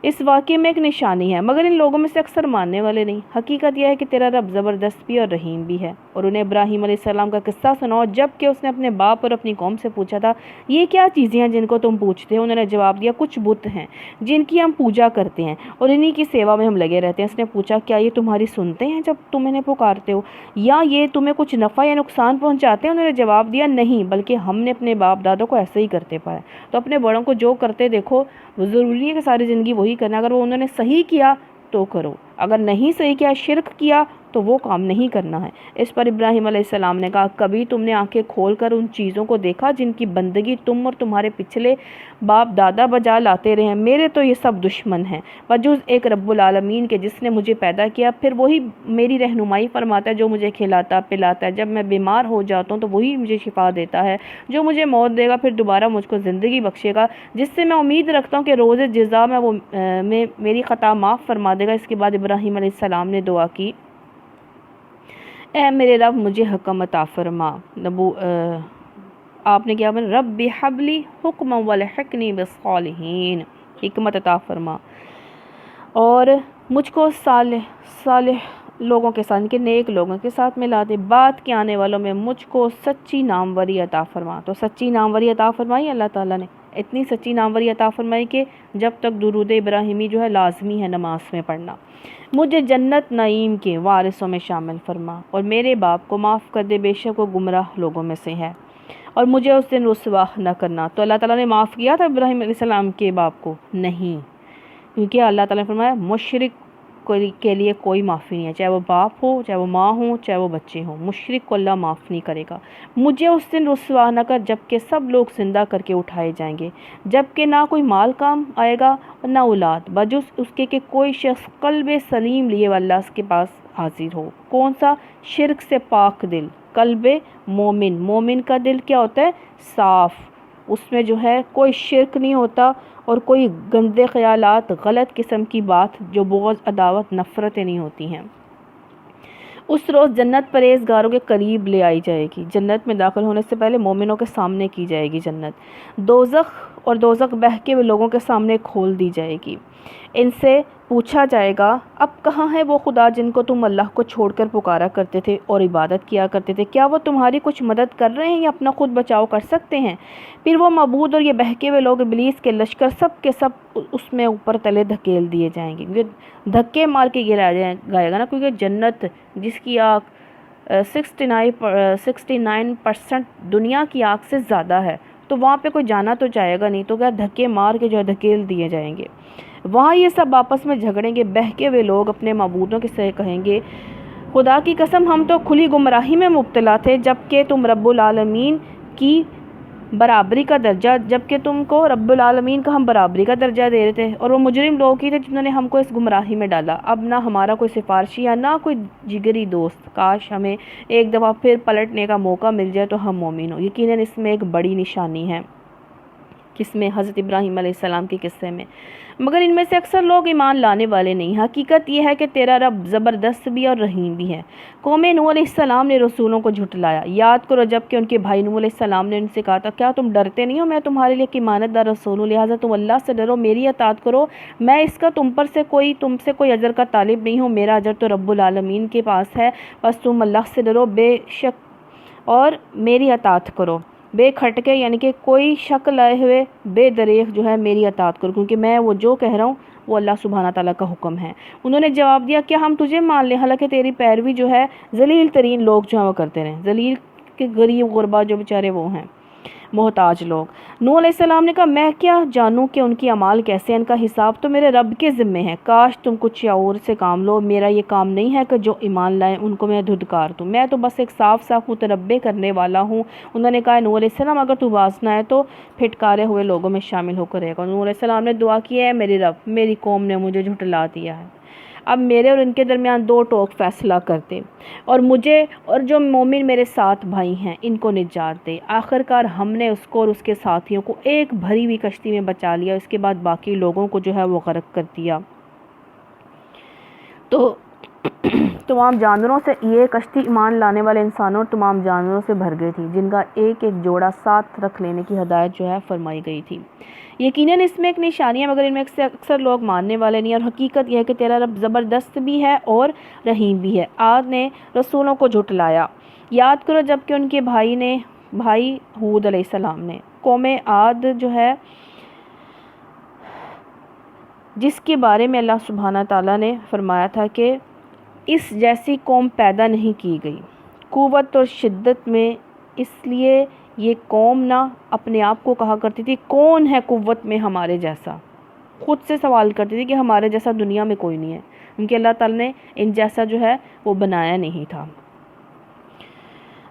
اس واقعے میں ایک نشانی ہے، مگر ان لوگوں میں سے اکثر ماننے والے نہیں۔ حقیقت یہ ہے کہ تیرا رب زبردست بھی اور رحیم بھی ہے۔ اور انہیں ابراہیم علیہ السلام کا قصہ سناؤ جب کہ اس نے اپنے باپ اور اپنی قوم سے پوچھا تھا یہ کیا چیزیں ہیں جن کو تم پوچھتے ہو؟ انہوں نے جواب دیا کچھ بت ہیں جن کی ہم پوجا کرتے ہیں اور انہی کی سیوا میں ہم لگے رہتے ہیں۔ اس نے پوچھا کیا یہ تمہاری سنتے ہیں جب تم انہیں پکارتے ہو، یا یہ تمہیں کچھ نفع یا نقصان پہنچاتے ہیں؟ انہوں نے جواب دیا نہیں، بلکہ ہم نے اپنے باپ دادوں کو ایسے ہی کرتے پایا۔ تو اپنے بڑوں کو جو کرتے دیکھو وہ ضروری ہے کہ ساری زندگی وہی کرنا۔ اگر وہ انہوں نے صحیح کیا تو کرو، اگر نہیں صحیح کیا، شرک کیا، تو وہ کام نہیں کرنا ہے۔ اس پر ابراہیم علیہ السلام نے کہا کبھی تم نے آنکھیں کھول کر ان چیزوں کو دیکھا جن کی بندگی تم اور تمہارے پچھلے باپ دادا بجا لاتے رہے ہیں؟ میرے تو یہ سب دشمن ہیں بجز ایک رب العالمین کے جس نے مجھے پیدا کیا، پھر وہی میری رہنمائی فرماتا ہے، جو مجھے کھلاتا پلاتا ہے، جب میں بیمار ہو جاتا ہوں تو وہی مجھے شفا دیتا ہے، جو مجھے موت دے گا پھر دوبارہ مجھ کو زندگی بخشے گا، جس سے میں امید رکھتا ہوں کہ روز جزا میں وہ میری خطا معاف فرما دے گا۔ اس کے بعد ابراہیم علیہ السلام نے دعا کی اے میرے رب مجھے حکم عطا فرما۔ آپ نے کیا بنا؟ رب حبلی حکما والحقنی بالصالحین، حکمت عطا فرما اور مجھ کو صالح لوگوں کے ساتھ، کہ نیک لوگوں کے ساتھ ملا دے، بعد کے آنے والوں میں مجھ کو سچی ناموری عطا فرما۔ تو سچی ناموری عطا فرمائی اللہ تعالیٰ نے، اتنی سچی ناموری عطا فرمائی کہ جب تک درود ابراہیمی جو ہے لازمی ہے نماز میں پڑھنا۔ مجھے جنت نعیم کے وارثوں میں شامل فرما اور میرے باپ کو معاف کر دے، بے شک وہ گمراہ لوگوں میں سے ہے، اور مجھے اس دن رسوا نہ کرنا۔ تو اللہ تعالیٰ نے معاف کیا تھا ابراہیم علیہ السلام کے باپ کو؟ نہیں، کیونکہ اللہ تعالیٰ نے فرمایا مشرک کے لیے کوئی معافی نہیں ہے، چاہے وہ باپ ہو، چاہے وہ ماں ہو، چاہے وہ بچے ہوں، مشرک کو اللہ معاف نہیں کرے گا۔ مجھے اس دن رسوا نہ کر جبکہ سب لوگ زندہ کر کے اٹھائے جائیں گے، جبکہ نہ کوئی مال کام آئے گا اور نہ اولاد، بجز اس کے کہ کوئی شخص قلب سلیم لیے اللہ اس کے پاس حاضر ہو۔ کون سا؟ شرک سے پاک دل، قلب مومن۔ مومن کا دل کیا ہوتا ہے؟ صاف، اس میں جو ہے کوئی شرک نہیں ہوتا اور کوئی گندے خیالات، غلط قسم کی بات جو بغض، عداوت، نفرتیں نہیں ہوتی ہیں۔ اس روز جنت پرہیزگاروں کے قریب لے آئی جائے گی، جنت میں داخل ہونے سے پہلے مومنوں کے سامنے کی جائے گی جنت۔ دوزخ اور دوزخ بہکے ہوئے لوگوں کے سامنے کھول دی جائے گی۔ ان سے پوچھا جائے گا اب کہاں ہے وہ خدا جن کو تم اللہ کو چھوڑ کر پکارا کرتے تھے اور عبادت کیا کرتے تھے؟ کیا وہ تمہاری کچھ مدد کر رہے ہیں یا اپنا خود بچاؤ کر سکتے ہیں؟ پھر وہ معبود اور یہ بہکے ہوئے لوگ، ابلیس کے لشکر، سب کے سب اس میں اوپر تلے دھکیل دیے جائیں گے، کیونکہ دھکے مار کے گرایا گا نا، کیونکہ جنت جس کی آگ 69% دنیا کی آگ سے زیادہ ہے، تو وہاں پہ کوئی جانا تو چاہے گا نہیں، تو کیا دھکے مار کے جو ہے دھکیل دیے جائیں گے۔ وہاں یہ سب آپس میں جھگڑیں گے، بہکے ہوئے لوگ اپنے معبودوں کے سے کہیں گے خدا کی قسم ہم تو کھلی گمراہی میں مبتلا تھے جبکہ تم رب العالمین کی برابری کا درجہ، جبکہ تم کو رب العالمین کا ہم برابری کا درجہ دے رہے تھے، اور وہ مجرم لوگ ہی تھے جنہوں نے ہم کو اس گمراہی میں ڈالا۔ اب نہ ہمارا کوئی سفارشی ہے نہ کوئی جگری دوست، کاش ہمیں ایک دفعہ پھر پلٹنے کا موقع مل جائے تو ہم مومن ہوں۔ یقیناً اس میں ایک بڑی نشانی ہے، کس میں؟ حضرت ابراہیم علیہ السلام کے قصے میں، مگر ان میں سے اکثر لوگ ایمان لانے والے نہیں۔ حقیقت یہ ہے کہ تیرا رب زبردست بھی اور رحیم بھی ہے۔ قوم نوح علیہ السلام نے رسولوں کو جھٹلایا، یاد کرو جب کہ ان کے بھائی نوح علیہ السلام نے ان سے کہا تھا کیا تم ڈرتے نہیں ہو؟ میں تمہارے لیے ایک ایمانت دار رسول ہوں، لہٰذا تم اللہ سے ڈرو، میری اطاعت کرو، میں اس کا تم سے کوئی اجر کا طالب نہیں ہوں، میرا اجر تو رب العالمین کے پاس ہے، بس تم اللہ سے ڈرو بے شک اور میری اطاعت کرو۔ بے کھٹکے یعنی کہ کوئی شک لائے ہوئے بے دریغ جو ہے میری اطاعت کرو، کیونکہ میں وہ جو کہہ رہا ہوں وہ اللہ سبحانہ تعالیٰ کا حکم ہے۔ انہوں نے جواب دیا کیا ہم تجھے مان لیں، حالانکہ تیری پیروی جو ہے ذلیل ترین لوگ جو ہیں وہ کرتے رہیں، ذلیل کے غریب غربا جو بیچارے وہ ہیں، محتاج لوگ۔ نوح علیہ السلام نے کہا میں کیا جانوں کہ ان کی اعمال کیسے ہیں، ان کا حساب تو میرے رب کے ذمے ہے، کاش تم کچھ شعور سے کام لو، میرا یہ کام نہیں ہے کہ جو ایمان لائیں ان کو میں دھدکار دوں، میں تو بس ایک صاف صاف متنبع کرنے والا ہوں۔ انہوں نے کہا نوح علیہ السلام اگر تو باز نہ ہے تو پھٹکارے ہوئے لوگوں میں شامل ہو کر رہے گا۔ نوح علیہ السلام نے دعا کی ہے میری رب میری قوم نے مجھے جھٹلا دیا ہے، اب میرے اور ان کے درمیان دو ٹوک فیصلہ کرتے اور مجھے اور جو مومن میرے ساتھ بھائی ہیں ان کو نجات دے۔ آخر کار ہم نے اس کو اور اس کے ساتھیوں کو ایک بھری ہوئی کشتی میں بچا لیا، اس کے بعد باقی لوگوں کو جو ہے وہ غرق کر دیا۔ تو تمام جانوروں سے یہ کشتی ایمان لانے والے انسانوں اور تمام جانوروں سے بھر گئی تھی، جن کا ایک ایک جوڑا ساتھ رکھ لینے کی ہدایت جو ہے فرمائی گئی تھی۔ یقیناً اس میں ایک نشانی ہے مگر ان میں اکثر لوگ ماننے والے نہیں، اور حقیقت یہ ہے کہ تیرا رب زبردست بھی ہے اور رحیم بھی ہے۔ عاد نے رسولوں کو جھٹلایا، یاد کرو جب کہ ان کے بھائی ہود علیہ السلام نے قوم عاد جو ہے جس کے بارے میں اللہ سبحانہ تعالیٰ نے فرمایا تھا کہ اس جیسی قوم پیدا نہیں کی گئی قوت اور شدت میں، اس لیے یہ قوم نہ اپنے آپ کو کہا کرتی تھی کون ہے قوت میں ہمارے جیسا، خود سے سوال کرتی تھی کہ ہمارے جیسا دنیا میں کوئی نہیں ہے، کیونکہ اللہ تعالیٰ نے ان جیسا جو ہے وہ بنایا نہیں تھا۔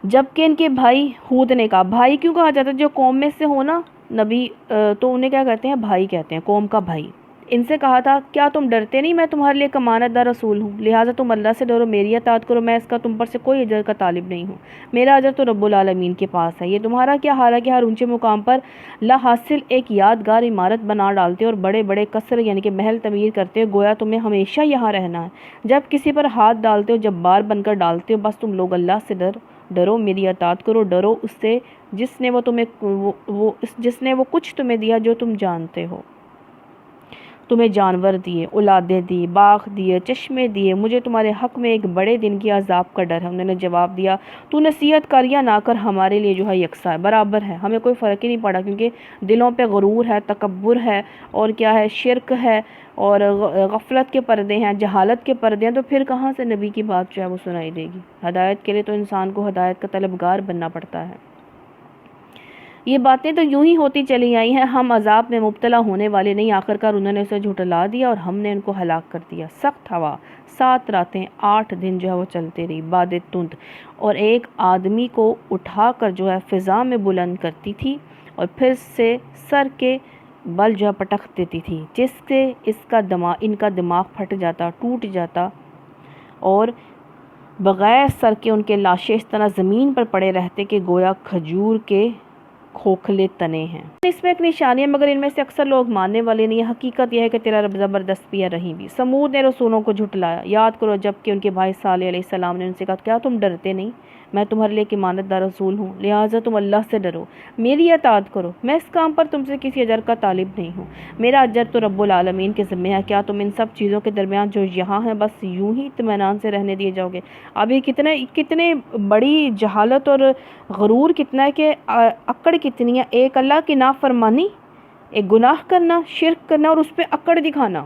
جبکہ ان کے بھائی ہود نے کہا، بھائی کیوں کہا جاتا ہے؟ جو قوم میں سے ہو نا نبی تو انہیں کیا کہتے ہیں؟ بھائی کہتے ہیں، قوم کا بھائی۔ ان سے کہا تھا کیا تم ڈرتے نہیں، میں تمہارے لیے ایک امانت دار رسول ہوں، لہٰذا تم اللہ سے ڈرو، میری اطاعت کرو، میں اس کا تم پر سے کوئی اجر کا طالب نہیں ہوں، میرا اجر تو رب العالمین کے پاس ہے۔ یہ تمہارا کیا حال ہے کہ ہر اونچے مقام پر لا حاصل ایک یادگار عمارت بنا ڈالتے اور بڑے بڑے قصر یعنی کہ محل تعمیر کرتے ہو، گویا تمہیں ہمیشہ یہاں رہنا ہے۔ جب کسی پر ہاتھ ڈالتے ہو، جبار بن کر ڈالتے ہو، بس تم لوگ اللہ سے ڈرو، میری اطاعت کرو، ڈرو اس سے جس نے وہ کچھ تمہیں دیا جو تم جانتے ہو، تمہیں جانور دیے، اولادیں دی، باغ دیے، چشمے دیے، مجھے تمہارے حق میں ایک بڑے دن کی عذاب کا ڈر ہے۔ انہوں نے جواب دیا تو نصیحت کر یا نہ کر ہمارے لیے جو ہے یکساں ہے، برابر ہے، ہمیں کوئی فرق ہی نہیں پڑا، کیونکہ دلوں پہ غرور ہے، تکبر ہے، اور کیا ہے، شرک ہے، اور غفلت کے پردے ہیں، جہالت کے پردے ہیں، تو پھر کہاں سے نبی کی بات جو ہے وہ سنائی دے گی؟ ہدایت کے لیے تو انسان کو ہدایت کا طلبگار بننا پڑتا ہے۔ یہ باتیں تو یوں ہی ہوتی چلی آئی ہیں، ہم عذاب میں مبتلا ہونے والے نہیں۔ آخر کار انہوں نے اسے جھٹلا دیا اور ہم نے ان کو ہلاک کر دیا۔ سخت ہوا 7 راتیں 8 دن جو ہے وہ چلتے رہی، باد تند، اور ایک آدمی کو اٹھا کر جو ہے فضا میں بلند کرتی تھی اور پھر سے سر کے بل جو ہے پٹخ دیتی تھی، جس سے ان کا دماغ پھٹ جاتا، ٹوٹ جاتا، اور بغیر سر کے ان کے لاشیں اس طرح زمین پر پڑے رہتے کہ گویا کھجور کے کھوکھلے تنے ہیں۔ اس میں ایک نشانی ہے مگر ان میں سے اکثر لوگ ماننے والے نہیں ہیں۔ حقیقت یہ ہے کہ تیرا رب زبردست بھی ہے، رحیم بھی۔ سمود نے رسولوں کو جھٹلایا، یاد کرو جب کہ ان کے بھائی صالح علیہ السلام نے ان سے کہا کیا تم ڈرتے نہیں، میں تمہارے لیے ایک امانت دار رسول ہوں، لہٰذا تم اللہ سے ڈرو، میری اطاعت کرو، میں اس کام پر تم سے کسی اجر کا طالب نہیں ہوں، میرا اجر تو رب العالمین کے ذمہ ہے۔ کیا تم ان سب چیزوں کے درمیان جو یہاں ہیں بس یوں ہی اطمینان سے رہنے دیے جاؤ گے؟ اب یہ کتنے بڑی جہالت اور غرور کتنا ہے کہ اکڑ کتنی ہے، ایک اللہ کی نافرمانی، ایک گناہ کرنا، شرک کرنا اور اس پہ اکڑ دکھانا۔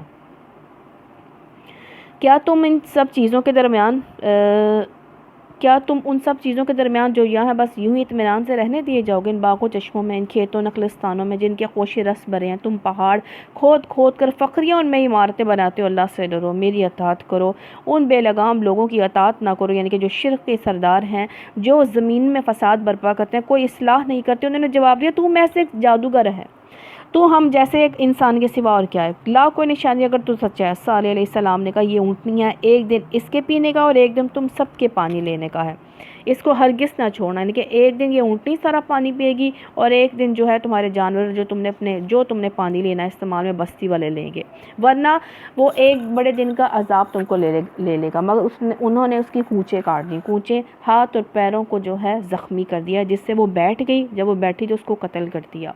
کیا تم ان سب چیزوں کے درمیان جو یہاں ہے بس یوں ہی اطمینان سے رہنے دیے جاؤ گے؟ ان باغوں چشموں میں، ان کھیتوں نخلستانوں میں جن کے خوشے رس بھرے ہیں، تم پہاڑ کھود کھود کر فخریہ ان میں عمارتیں بناتے ہو، اللہ سے ڈرو، میری اطاعت کرو، ان بے لگام لوگوں کی اطاعت نہ کرو، یعنی کہ جو شرک کے سردار ہیں، جو زمین میں فساد برپا کرتے ہیں، کوئی اصلاح نہیں کرتے۔ انہوں نے جواب دیا تو میں سے ایک جادوگر ہے، تو ہم جیسے ایک انسان کے سوا اور کیا ہے، لا کوئی نشانی اگر تو سچا ہے۔ صالح علیہ السلام نے کہا یہ اونٹنی ہے، ایک دن اس کے پینے کا اور ایک دن تم سب کے پانی لینے کا ہے، اس کو ہرگز نہ چھوڑنا، یعنی کہ ایک دن یہ اونٹنی سارا پانی پیے گی اور ایک دن جو ہے تمہارے جانور جو تم نے پانی لینا استعمال میں بستی والے لیں گے، ورنہ وہ ایک بڑے دن کا عذاب تم کو لے لے گا۔ مگر انہوں نے اس کی کونچیں کاٹ دی، کونچیں ہاتھ اور پیروں کو جو ہے زخمی کر دیا، جس سے وہ بیٹھ گئی، جب وہ بیٹھی تو اس کو قتل کر دیا۔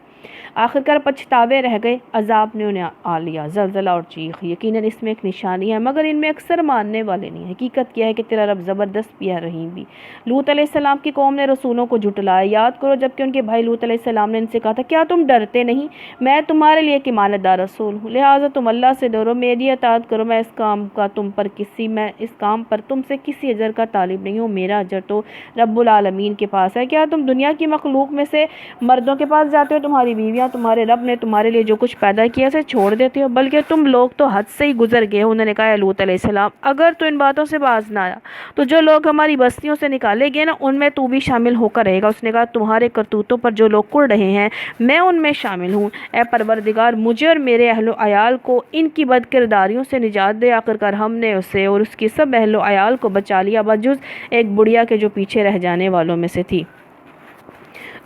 آخر کار پچھتاوے رہ گئے، عذاب نے انہیں آ لیا، زلزلہ اور چیخ۔ یقیناً اس میں ایک نشانی ہے مگر ان میں اکثر ماننے والے نہیں۔ حقیقت کیا ہے کہ تیرا رب زبردست بھی ہے، رحیم بھی۔ لوط علیہ السلام کی قوم نے رسولوں کو جھٹلایا، یاد کرو جبکہ ان کے بھائی لوط علیہ السلام نے ان سے کہا تھا کیا تم ڈرتے نہیں، میں تمہارے لیے ایک امانت دار رسول ہوں، لہٰذا تم اللہ سے ڈرو، میری اطاعت کرو، میں اس کام پر تم سے کسی اجر کا طالب نہیں ہوں، میرا اجر تو رب العالمین کے پاس ہے۔ کیا تم دنیا کی مخلوق میں سے مردوں کے پاس جاتے ہو، تمہاری بیویاں تمہارے رب نے تمہارے لیے جو کچھ پیدا کیا اسے چھوڑ دیتے ہو، بلکہ تم لوگ تو حد سے ہی گزر گئے ہو۔ انہوں نے کہا لوط علیہ السلام اگر تو ان باتوں سے باز نہ آیا تو جو لوگ ہماری بستیوں سے نکالے گئے نا ان میں تو بھی شامل ہو کر رہے گا۔ اس نے کہا تمہارے کرتوتوں پر جو لوگ کڑ رہے ہیں میں ان میں شامل ہوں، اے پروردگار مجھے اور میرے اہل و عیال کو ان کی بد کرداریوں سے نجات دے۔ آخرکار ہم نے اسے اور اس کی سب اہل و عیال کو بچا لیا بجز ایک بڑھیا کے جو پیچھے رہ جانے والوں میں سے تھی۔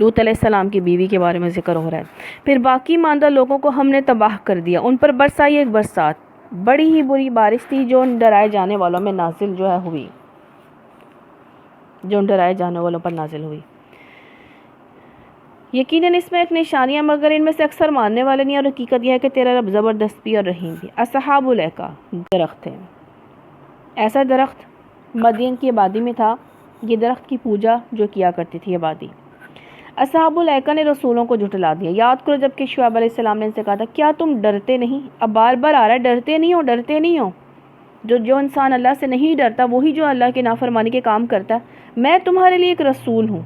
لوط علیہ السلام کی بیوی کے بارے میں ذکر ہو رہا ہے۔ پھر باقی ماندہ لوگوں کو ہم نے تباہ کر دیا، ان پر برسائی ایک برسات، بڑی ہی بری بارش تھی جو ان ڈرائے جانے والوں میں نازل ہوئی، جو ان ڈرائے جانے والوں پر نازل ہوئی۔ یقیناً اس میں ایک نشانیاں مگر ان میں سے اکثر ماننے والے نہیں، اور حقیقت یہ ہے کہ تیرا رب زبردست بھی اور رحیم بھی۔ اصحاب الایکا درخت ہے، ایسا درخت مدین کی آبادی میں تھا، یہ درخت کی پوجا جو کیا کرتی تھی آبادی۔ اصحاب الایکا نے رسولوں کو جھٹلا دیا، یاد کرو جب کہ شعیب علیہ السلام نے ان سے کہا تھا کیا تم ڈرتے نہیں، اب بار بار آ رہا ہے ڈرتے نہیں ہو۔ جو انسان اللہ سے نہیں ڈرتا وہی جو اللہ کے نافرمانی کے کام کرتا ہے، میں تمہارے لیے ایک رسول ہوں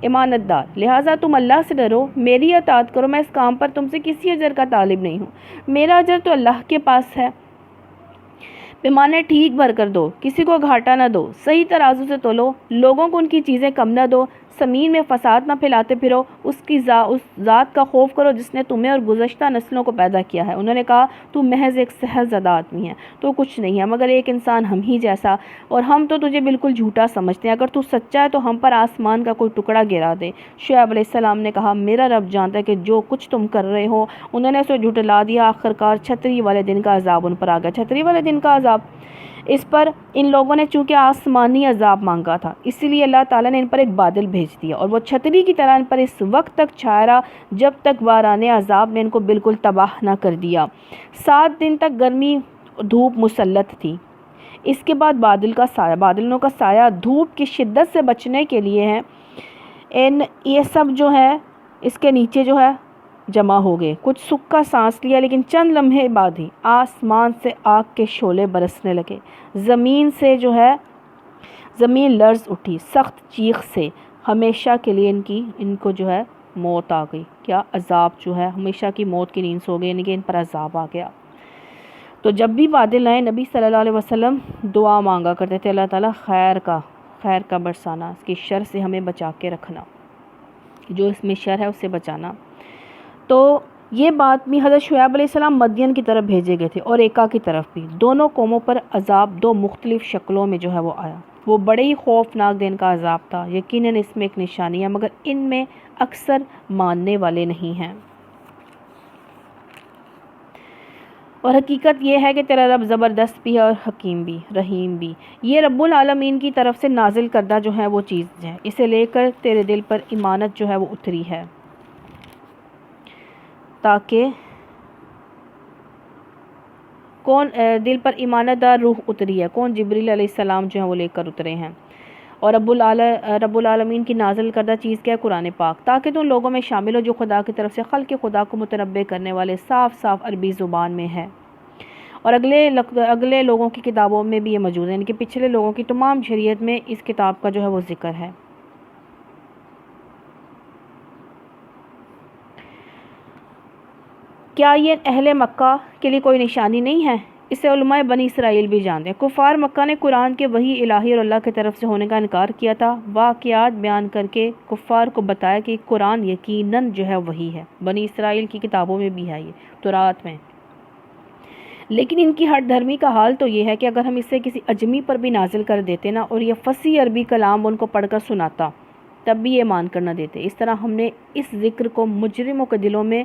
امانت دار، لہٰذا تم اللہ سے ڈرو، میری اطاعت کرو، میں اس کام پر تم سے کسی اجر کا طالب نہیں ہوں، میرا اجر تو اللہ کے پاس ہے۔ پیمانے ٹھیک بھر کر دو، کسی کو گھاٹا نہ دو، صحیح ترازو سے تولو، لوگوں کو ان کی چیزیں کم نہ دو، زمین میں فساد نہ پھیلاتے پھرو، اس ذات کا خوف کرو جس نے تمہیں اور گزشتہ نسلوں کو پیدا کیا ہے۔ انہوں نے کہا تو محض ایک سہل زدہ آدمی ہے، تو کچھ نہیں ہے مگر ایک انسان ہم ہی جیسا، اور ہم تو تجھے بالکل جھوٹا سمجھتے ہیں، اگر تو سچا ہے تو ہم پر آسمان کا کوئی ٹکڑا گرا دے۔ شعیب علیہ السلام نے کہا میرا رب جانتا ہے کہ جو کچھ تم کر رہے ہو۔ انہوں نے اسے جھٹلا دیا، آخرکار چھتری والے دن کا عذاب ان پر آ گیا۔ چھتری والے دن کا عذاب، اس پر ان لوگوں نے چونکہ آسمانی عذاب مانگا تھا اسی لیے اللہ تعالیٰ نے ان پر ایک بادل بھیج دیا، اور وہ چھتری کی طرح ان پر اس وقت تک چھایا رہا جب تک باران عذاب نے ان کو بالکل تباہ نہ کر دیا۔ 7 دن تک گرمی دھوپ مسلط تھی، اس کے بعد بادلوں کا سایہ دھوپ کی شدت سے بچنے کے لیے ہے، یہ سب جو ہے اس کے نیچے جو ہے جمع ہو گئے۔ کچھ سکھا سانس لیا، لیکن چند لمحے بعد ہی آسمان سے آگ کے شعلے برسنے لگے، زمین لرز اٹھی سخت چیخ سے، ہمیشہ کے لیے ان کو جو ہے موت آ گئی۔ کیا عذاب جو ہے ہمیشہ کی موت کی نیند سو گئے، یعنی کہ ان پر عذاب آ گیا۔ تو جب بھی بادل آئے نبی صلی اللہ علیہ وسلم دعا مانگا کرتے تھے اللہ تعالیٰ خیر کا برسانا، اس کی شر سے ہمیں بچا کے رکھنا، جو اس میں شر ہے اس سے بچانا۔ تو یہ بات بھی حضرت شعیب علیہ السلام مدین کی طرف بھیجے گئے تھے اور ایکا کی طرف بھی، دونوں قوموں پر عذاب 2 مختلف شکلوں میں جو ہے وہ آیا، وہ بڑے ہی خوفناک دن کا عذاب تھا۔ یقیناً اس میں ایک نشانی ہے مگر ان میں اکثر ماننے والے نہیں ہیں، اور حقیقت یہ ہے کہ تیرا رب زبردست بھی ہے اور حکیم بھی، رحیم بھی۔ یہ رب العالمین کی طرف سے نازل کردہ جو ہے وہ چیز ہے، اسے لے کر تیرے دل پر ایمانت جو ہے وہ اتری ہے، تاکہ دل پر ایمانت دار روح اتری ہے، کون؟ جبریل علیہ السلام جو ہیں وہ لے کر اترے ہیں، اور رب العالمین کی نازل کردہ چیز کیا ہے؟ قرآن پاک، تاکہ تم لوگوں میں شامل ہو جو خدا کی طرف سے خلق خدا کو متنبع کرنے والے صاف عربی زبان میں ہے، اور اگلے لوگوں کی کتابوں میں بھی یہ موجود ہے، یعنی کہ پچھلے لوگوں کی تمام شریعت میں اس کتاب کا جو ہے وہ ذکر ہے۔ کیا یہ اہل مکہ کے لیے کوئی نشانی نہیں ہے؟ اسے علماء بنی اسرائیل بھی جانتے ہیں۔ کفار مکہ نے قرآن کے وحی الہی اور اللہ کی طرف سے ہونے کا انکار کیا تھا، واقعات بیان کر کے کفار کو بتایا کہ قرآن یقیناً جو ہے وحی ہے، بنی اسرائیل کی کتابوں میں بھی ہے، یہ تورات میں۔ لیکن ان کی ہٹ دھرمی کا حال تو یہ ہے کہ اگر ہم اسے کسی اجمی پر بھی نازل کر دیتے نا اور یہ فصیح عربی کلام ان کو پڑھ کر سناتا تب بھی یہ مان کر نہ دیتے۔ اس طرح ہم نے اس ذکر کو مجرموں کے دلوں میں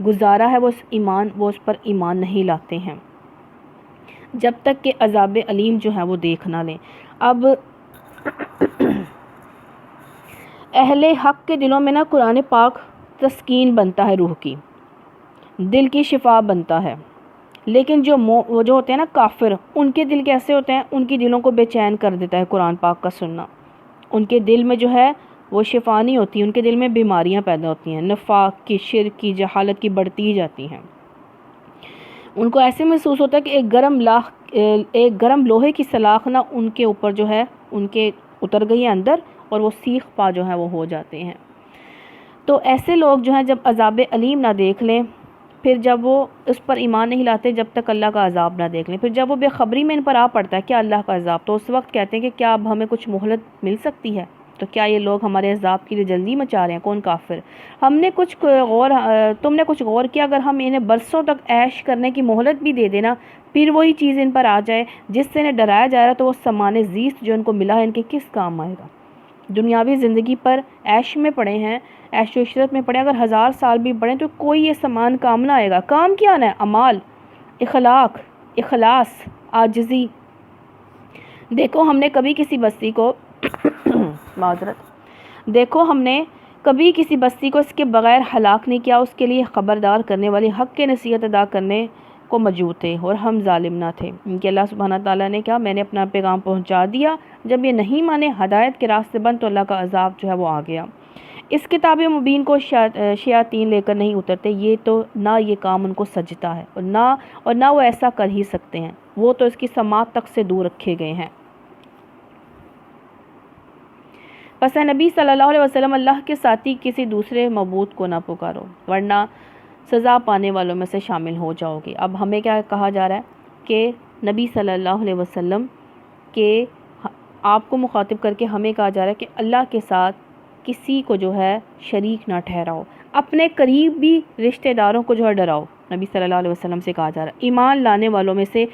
گزارا ہے، وہ اس پر ایمان نہیں لاتے ہیں جب تک کہ عذاب علیم جو ہے وہ دیکھ نہ لیں۔ اب اہل حق کے دلوں میں نا قرآن پاک تسکین بنتا ہے، روح کی، دل کی شفا بنتا ہے، لیکن وہ جو ہوتے ہیں نا کافر، ان کے دل کیسے ہوتے ہیں؟ ان کی دلوں کو بے چین کر دیتا ہے قرآن پاک کا سننا، ان کے دل میں جو ہے وہ شفا نہیں ہوتی، ان کے دل میں بیماریاں پیدا ہوتی ہیں، نفاق کی، شرک کی، جہالت کی بڑھتی ہی جاتی ہیں۔ ان کو ایسے محسوس ہوتا ہے کہ ایک گرم لوہے کی سلاخ نہ ان کے اوپر جو ہے ان کے اتر گئی ہے اندر، اور وہ سیخ پا جو ہے وہ ہو جاتے ہیں۔ تو ایسے لوگ جو ہیں جب عذاب علیم نہ دیکھ لیں، پھر جب وہ اس پر ایمان نہیں لاتے جب تک اللہ کا عذاب نہ دیکھ لیں، پھر جب وہ بے خبری میں ان پر آ پڑتا ہے کیا اللہ کا عذاب، تو اس وقت کہتے ہیں کہ کیا اب ہمیں کچھ مہلت مل سکتی ہے؟ تو کیا یہ لوگ ہمارے عذاب کے لیے جلدی مچا رہے ہیں؟ کون کافر؟ تم نے کچھ غور کیا، اگر ہم انہیں برسوں تک عیش کرنے کی مہلت بھی دے دینا، پھر وہی چیز ان پر آ جائے جس سے انہیں ڈرایا جا رہا، تو وہ سامان زیست جو ان کو ملا ہے ان کے کس کام آئے گا؟ دنیاوی زندگی پر عیش میں پڑے ہیں، عیش و عشرت میں پڑے، اگر 1000 سال بھی پڑھیں تو کوئی یہ سامان کام نہ آئے گا۔ کام کیا آنا ہے؟ اعمال، اخلاق، اخلاص، عاجزی۔ دیکھو ہم نے کبھی کسی بستی کو اس کے بغیر ہلاک نہیں کیا، اس کے لیے خبردار کرنے والی حق کے نصیحت ادا کرنے کو موجود تھے، اور ہم ظالم نہ تھے۔ ان کے اللہ سبحانہ تعالیٰ نے کہا میں نے اپنا پیغام پہنچا دیا، جب یہ نہیں مانے، ہدایت کے راستے بند، تو اللہ کا عذاب جو ہے وہ آ گیا۔ اس کتاب مبین کو شیاطین لے کر نہیں اترتے، یہ تو نہ یہ کام ان کو سجتا ہے اور نہ وہ ایسا کر ہی سکتے ہیں، وہ تو اس کی سماعت تک سے دور رکھے گئے ہیں۔ پس نبی صلی اللہ علیہ وسلم اللہ کے ساتھی کسی دوسرے معبود کو نہ پکارو، ورنہ سزا پانے والوں میں سے شامل ہو جاؤ گے۔ اب ہمیں کیا کہا جا رہا ہے کہ نبی صلی اللہ علیہ وسلم کے آپ کو مخاطب کر کے ہمیں کہا جا رہا ہے کہ اللہ کے ساتھ کسی کو جو ہے شریک نہ ٹھہراؤ، اپنے قریبی رشتہ داروں کو جو ہے ڈراؤ۔ نبی صلی اللہ علیہ وسلم سے کہا جا رہا ہے ایمان لانے والوں میں سے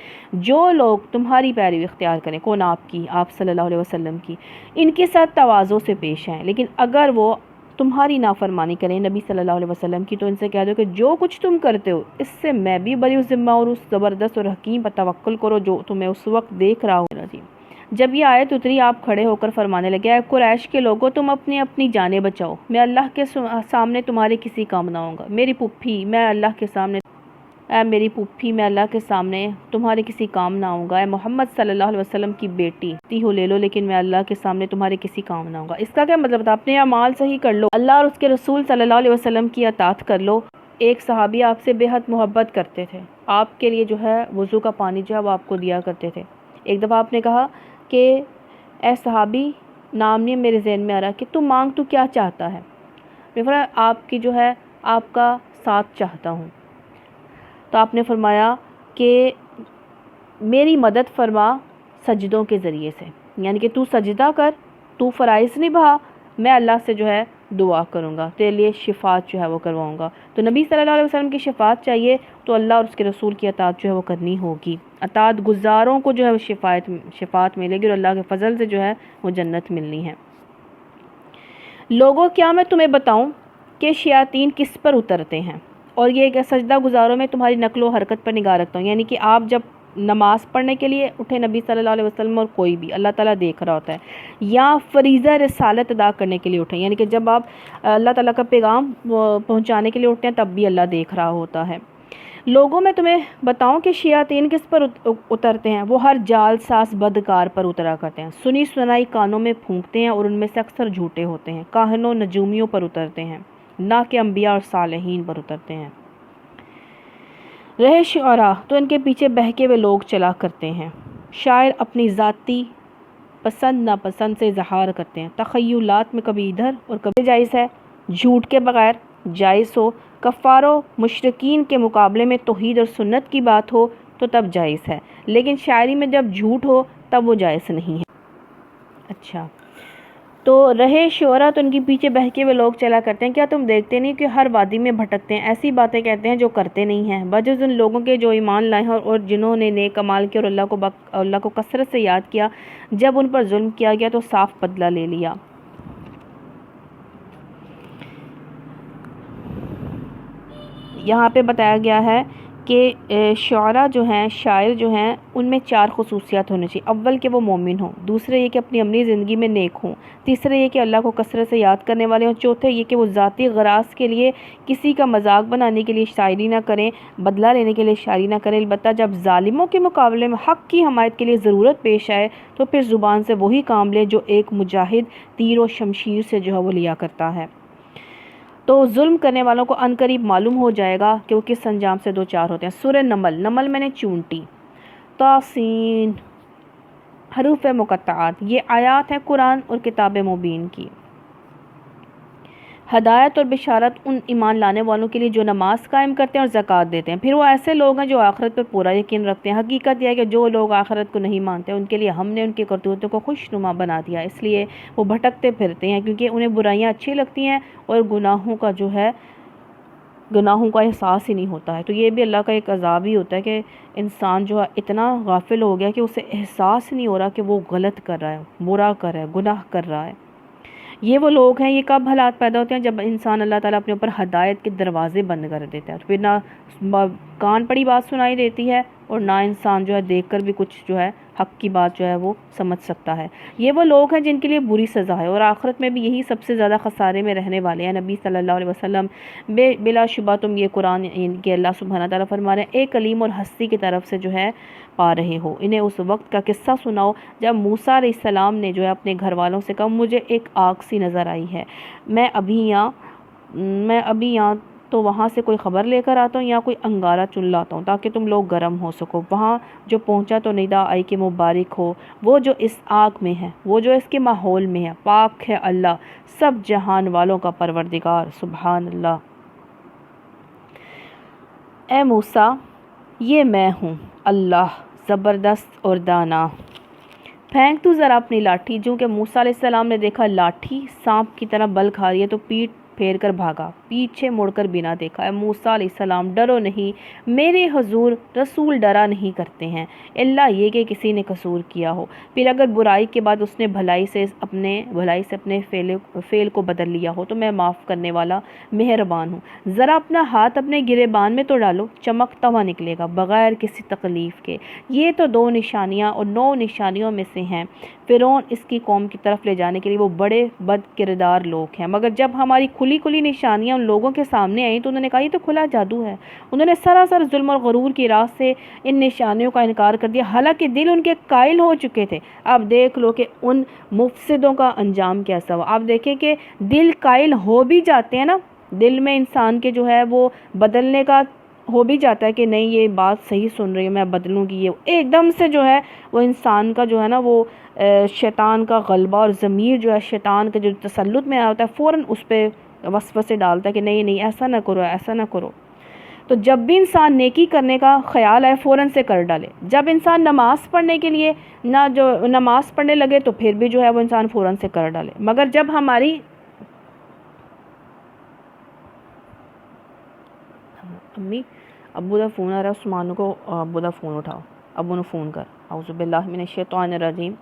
جو لوگ تمہاری پیروی اختیار کریں، کون؟ آپ صلی اللہ علیہ وسلم کی، ان کے ساتھ تواضع سے پیش آئیں، لیکن اگر وہ تمہاری نافرمانی کریں نبی صلی اللہ علیہ وسلم کی، تو ان سے کہہ دو کہ جو کچھ تم کرتے ہو اس سے میں بھی بری ذمہ، اور اس زبردست اور حکیم پر توکل کرو جو تمہیں اس وقت دیکھ رہا ہو۔ جب یہ آیت اتری آپ کھڑے ہو کر فرمانے لگے اے قریش کے لوگوں، تم اپنی جانیں بچاؤ، میں اللہ کے سامنے تمہارے کسی کام نہ ہوں گا۔ میری پھوپھی میں اللہ کے سامنے تمہارے کسی کام نہ ہوں گا۔ اے محمد صلی اللہ علیہ وسلم کی بیٹی ہو لے لو، لیکن میں اللہ کے سامنے تمہارے کسی کام نہ ہوں گا۔ اس کا کیا مطلب تھا؟ اپنے اعمال صحیح کر لو، اللہ اور اس کے رسول صلی اللہ علیہ وسلم کی اطاعت کر لو۔ ایک صحابی آپ سے بے حد محبت کرتے تھے، آپ کے لیے جو ہے وضو کا پانی جو ہے وہ آپ کو دیا کرتے تھے۔ ایک دفعہ آپ نے کہا کہ اے صحابی، نام نہیں میرے ذہن میں آ رہا، کہ تم مانگ تو کیا چاہتا ہے؟ آپ کی جو ہے آپ کا ساتھ چاہتا ہوں۔ تو آپ نے فرمایا کہ میری مدد فرما سجدوں کے ذریعے سے، یعنی کہ تو سجدہ کر، تو فرائض نبھا، میں اللہ سے جو ہے دعا کروں گا، تیرے لیے شفاعت جو ہے وہ کرواؤں گا۔ تو نبی صلی اللہ علیہ وسلم کی شفاعت چاہیے تو اللہ اور اس کے رسول کی اطاعت جو ہے وہ کرنی ہوگی۔ اطاعت گزاروں کو جو ہے شفاعت ملے گی، اور اللہ کے فضل سے جو ہے وہ جنت ملنی ہے۔ لوگوں کیا میں تمہیں بتاؤں کہ شیاطین کس پر اترتے ہیں، اور یہ کہ سجدہ گزاروں میں تمہاری نقل و حرکت پر نگاہ رکھتا ہوں، یعنی کہ آپ جب نماز پڑھنے کے لیے اٹھے نبی صلی اللہ علیہ وسلم اور کوئی بھی، اللہ تعالیٰ دیکھ رہا ہوتا ہے، یا فریضہ رسالت ادا کرنے کے لیے اٹھیں، یعنی کہ جب آپ اللہ تعالیٰ کا پیغام پہنچانے کے لیے اٹھتے ہیں تب بھی اللہ دیکھ رہا ہوتا ہے۔ لوگوں میں تمہیں بتاؤں کہ شیاطین کس پر اترتے ہیں، وہ ہر جال ساز بدکار پر اترا کرتے ہیں، سنی سنائی کانوں میں پھونکتے ہیں، اور ان میں سے اکثر جھوٹے ہوتے ہیں، کاہنوں نجومیوں پر اترتے ہیں، نہ کہ انبیاء اور صالحین پر اترتے ہیں۔ رہے شعراء تو ان کے پیچھے بہکے ہوئے لوگ چلا کرتے ہیں، شاعر اپنی ذاتی پسند ناپسند سے اظہار کرتے ہیں، تخیلات میں کبھی ادھر اور کبھی جائز ہے، جھوٹ کے بغیر جائز ہو، کفار و مشرکین کے مقابلے میں توحید اور سنت کی بات ہو تو تب جائز ہے، لیکن شاعری میں جب جھوٹ ہو تب وہ جائز نہیں ہے۔ اچھا، تو رہے شعراء تو ان کے پیچھے بہکے ہوئے لوگ چلا کرتے ہیں، کیا تم دیکھتے نہیں کہ ہر وادی میں بھٹکتے ہیں، ایسی باتیں کہتے ہیں جو کرتے نہیں ہیں، بجز ان لوگوں کے جو ایمان لائے ہیں اور جنہوں نے نیک اعمال کیے اور اللہ کو کثرت سے یاد کیا، جب ان پر ظلم کیا گیا تو صاف بدلہ لے لیا۔ یہاں پہ بتایا گیا ہے کہ شعراء جو ہیں، شاعر جو ہیں، ان میں 4 خصوصیات ہونے چاہیے۔ اول کہ وہ مومن ہوں، دوسرے یہ کہ اپنی عملی زندگی میں نیک ہوں، تیسرے یہ کہ اللہ کو کثرت سے یاد کرنے والے ہوں، چوتھے یہ کہ وہ ذاتی غراض کے لیے کسی کا مذاق بنانے کے لیے شاعری نہ کریں، بدلہ لینے کے لیے شاعری نہ کریں، البتہ جب ظالموں کے مقابلے میں حق کی حمایت کے لیے ضرورت پیش آئے تو پھر زبان سے وہی کام لے جو ایک مجاہد تیر و شمشیر سے جو ہے وہ لیا کرتا ہے۔ تو ظلم کرنے والوں کو عنقریب معلوم ہو جائے گا کہ وہ کس انجام سے دو چار ہوتے ہیں۔ سورہ نمل میں نے چونٹی، طاسین، حروف مقطعات، یہ آیات ہیں قرآن اور کتاب مبین کی۔ ہدایت اور بشارت ان ایمان لانے والوں کے لیے جو نماز قائم کرتے ہیں اور زکوٰۃ دیتے ہیں۔ پھر وہ ایسے لوگ ہیں جو آخرت پر پورا یقین رکھتے ہیں۔ حقیقت یہ ہے کہ جو لوگ آخرت کو نہیں مانتے ان کے لیے ہم نے ان کی کرتوتوں کو خوشنما بنا دیا، اس لیے وہ بھٹکتے پھرتے ہیں کیونکہ انہیں برائیاں اچھی لگتی ہیں اور گناہوں کا احساس ہی نہیں ہوتا ہے۔ تو یہ بھی اللہ کا ایک عذاب ہی ہوتا ہے کہ انسان جو ہے اتنا غافل ہو گیا کہ اسے احساس نہیں ہو رہا کہ وہ غلط کر رہا ہے، برا کر رہا ہے، گناہ کر رہا ہے۔ یہ وہ لوگ ہیں، یہ کب حالات پیدا ہوتے ہیں؟ جب انسان اللہ تعالیٰ اپنے اوپر ہدایت کے دروازے بند کر دیتا ہے، تو پھر نہ کان پڑی بات سنائی دیتی ہے اور نہ انسان جو ہے دیکھ کر بھی کچھ جو ہے حق کی بات جو ہے وہ سمجھ سکتا ہے۔ یہ وہ لوگ ہیں جن کے لیے بری سزا ہے اور آخرت میں بھی یہی سب سے زیادہ خسارے میں رہنے والے ہیں۔ نبی صلی اللہ علیہ وسلم بلا شبہ تم یہ قرآن کہ اللہ سبحانہ تعالیٰ فرما رہے ہیں ایک علیم اور ہستی کی طرف سے جو ہے پا رہے ہو۔ انہیں اس وقت کا قصہ سناؤ جب موسیٰ علیہ السلام نے جو ہے اپنے گھر والوں سے کہا مجھے ایک آگ سی نظر آئی ہے، میں ابھی یہاں تو وہاں سے کوئی خبر لے کر آتا ہوں یا کوئی انگارہ چن لاتا ہوں تاکہ تم لوگ گرم ہو سکو۔ وہاں جو پہنچا تو ندا آئی کہ مبارک ہو وہ جو اس آگ میں ہے، وہ جو اس کے ماحول میں ہے، پاک ہے اللہ سب جہان والوں کا پروردگار، سبحان اللہ۔ اے موسیٰ یہ میں ہوں اللہ زبردست اور دانا، پھینک تو ذرا اپنی لاٹھی۔ جو کہ موسیٰ علیہ السلام نے دیکھا لاٹھی سانپ کی طرح بل کھا رہی ہے تو پیٹ پھیر کر بھاگا، پیچھے مڑ کر بھی نہ دیکھا۔ اے موسیٰ علیہ السلام ڈرو نہیں، میرے حضور رسول ڈرا نہیں کرتے ہیں الا یہ کہ کسی نے قصور کیا ہو، پھر اگر برائی کے بعد اس نے بھلائی سے اپنے فعل کو بدل لیا ہو تو میں معاف کرنے والا مہربان ہوں۔ ذرا اپنا ہاتھ اپنے گریبان میں تو ڈالو، چمکتا ہوا نکلے گا بغیر کسی تکلیف کے۔ یہ تو 2 نشانیاں اور 9 نشانیوں میں سے ہیں۔ فرعون اس کی قوم کی طرف لے جانے کے لیے وہ بڑے بد کردار لوگ ہیں، مگر جب ہماری کھلی نشانیاں ان لوگوں کے سامنے آئیں تو انہوں نے کہا یہ تو کھلا جادو ہے۔ انہوں نے سراسر ظلم اور غرور کی راہ سے ان نشانیوں کا انکار کر دیا، حالانکہ دل ان کے قائل ہو چکے تھے۔ اب دیکھ لو کہ ان مفسدوں کا انجام کیسا ہوا۔ آپ دیکھیں کہ دل قائل ہو بھی جاتے ہیں نا، دل میں انسان کے جو ہے وہ بدلنے کا ہو بھی جاتا ہے کہ نہیں یہ بات صحیح سن رہی ہے میں بدلوں گی، یہ ایک دم سے جو ہے وہ انسان کا جو ہے نا وہ شیطان کا غلبہ اور ضمیر جو ہے شیطان کے جو تسلط میں آتا ہے فوراً اس پہ وسوسے ڈالتا ہے کہ نہیں ایسا نہ کرو، ایسا نہ کرو۔ تو جب بھی انسان نیکی کرنے کا خیال آئے فوراً سے کر ڈالے۔ جب انسان نماز پڑھنے کے لیے نماز پڑھنے لگے تو پھر بھی جو ہے وہ انسان فوراً سے کر ڈالے۔ مگر جب ہماری امی ابو دا فون آ رہا ہے، عثمان کو ابو دا فون اٹھاؤ، ابو نے فون کر، اعوذ باللہ من الشیطان الرجیم۔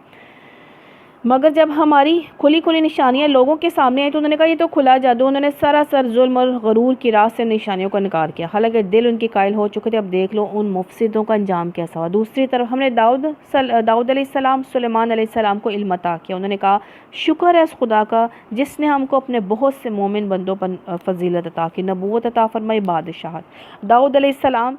مگر جب ہماری کھلی نشانیاں لوگوں کے سامنے آئی تو انہوں نے کہا یہ تو کھلا جادو۔ انہوں نے سراسر ظلم اور غرور کی راہ سے نشانیوں کا انکار کیا، حالانکہ دل ان کے قائل ہو چکے تھے۔ اب دیکھ لو ان مفسدوں کا انجام کیسا ہوا۔ دوسری طرف ہم نے داؤد علیہ السلام، سلیمان علیہ السلام کو علم عطا کیا۔ انہوں نے کہا شکر ہے اس خدا کا جس نے ہم کو اپنے بہت سے مومن بندوں پر فضیلت عطا کی، نبوت عطا فرمائی، بادشاہت۔ داؤد علیہ السلام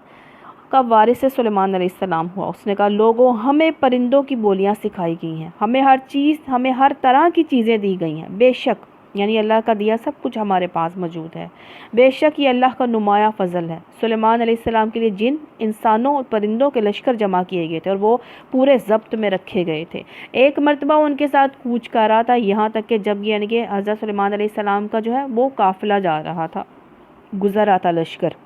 کا وارث سلیمان علیہ السلام ہوا۔ اس نے کہا لوگوں ہمیں پرندوں کی بولیاں سکھائی گئی ہیں، ہمیں ہر طرح کی چیزیں دی گئی ہیں، بے شک یعنی اللہ کا دیا سب کچھ ہمارے پاس موجود ہے، بے شک یہ اللہ کا نمایاں فضل ہے۔ سلیمان علیہ السلام کے لیے جن، انسانوں اور پرندوں کے لشکر جمع کیے گئے تھے اور وہ پورے ضبط میں رکھے گئے تھے۔ ایک مرتبہ ان کے ساتھ کوچ کر رہا تھا، یہاں تک کہ جب یعنی کہ حضرت سلیمان علیہ السلام کا جو ہے وہ قافلہ جا رہا تھا، گزر رہا تھا لشکر،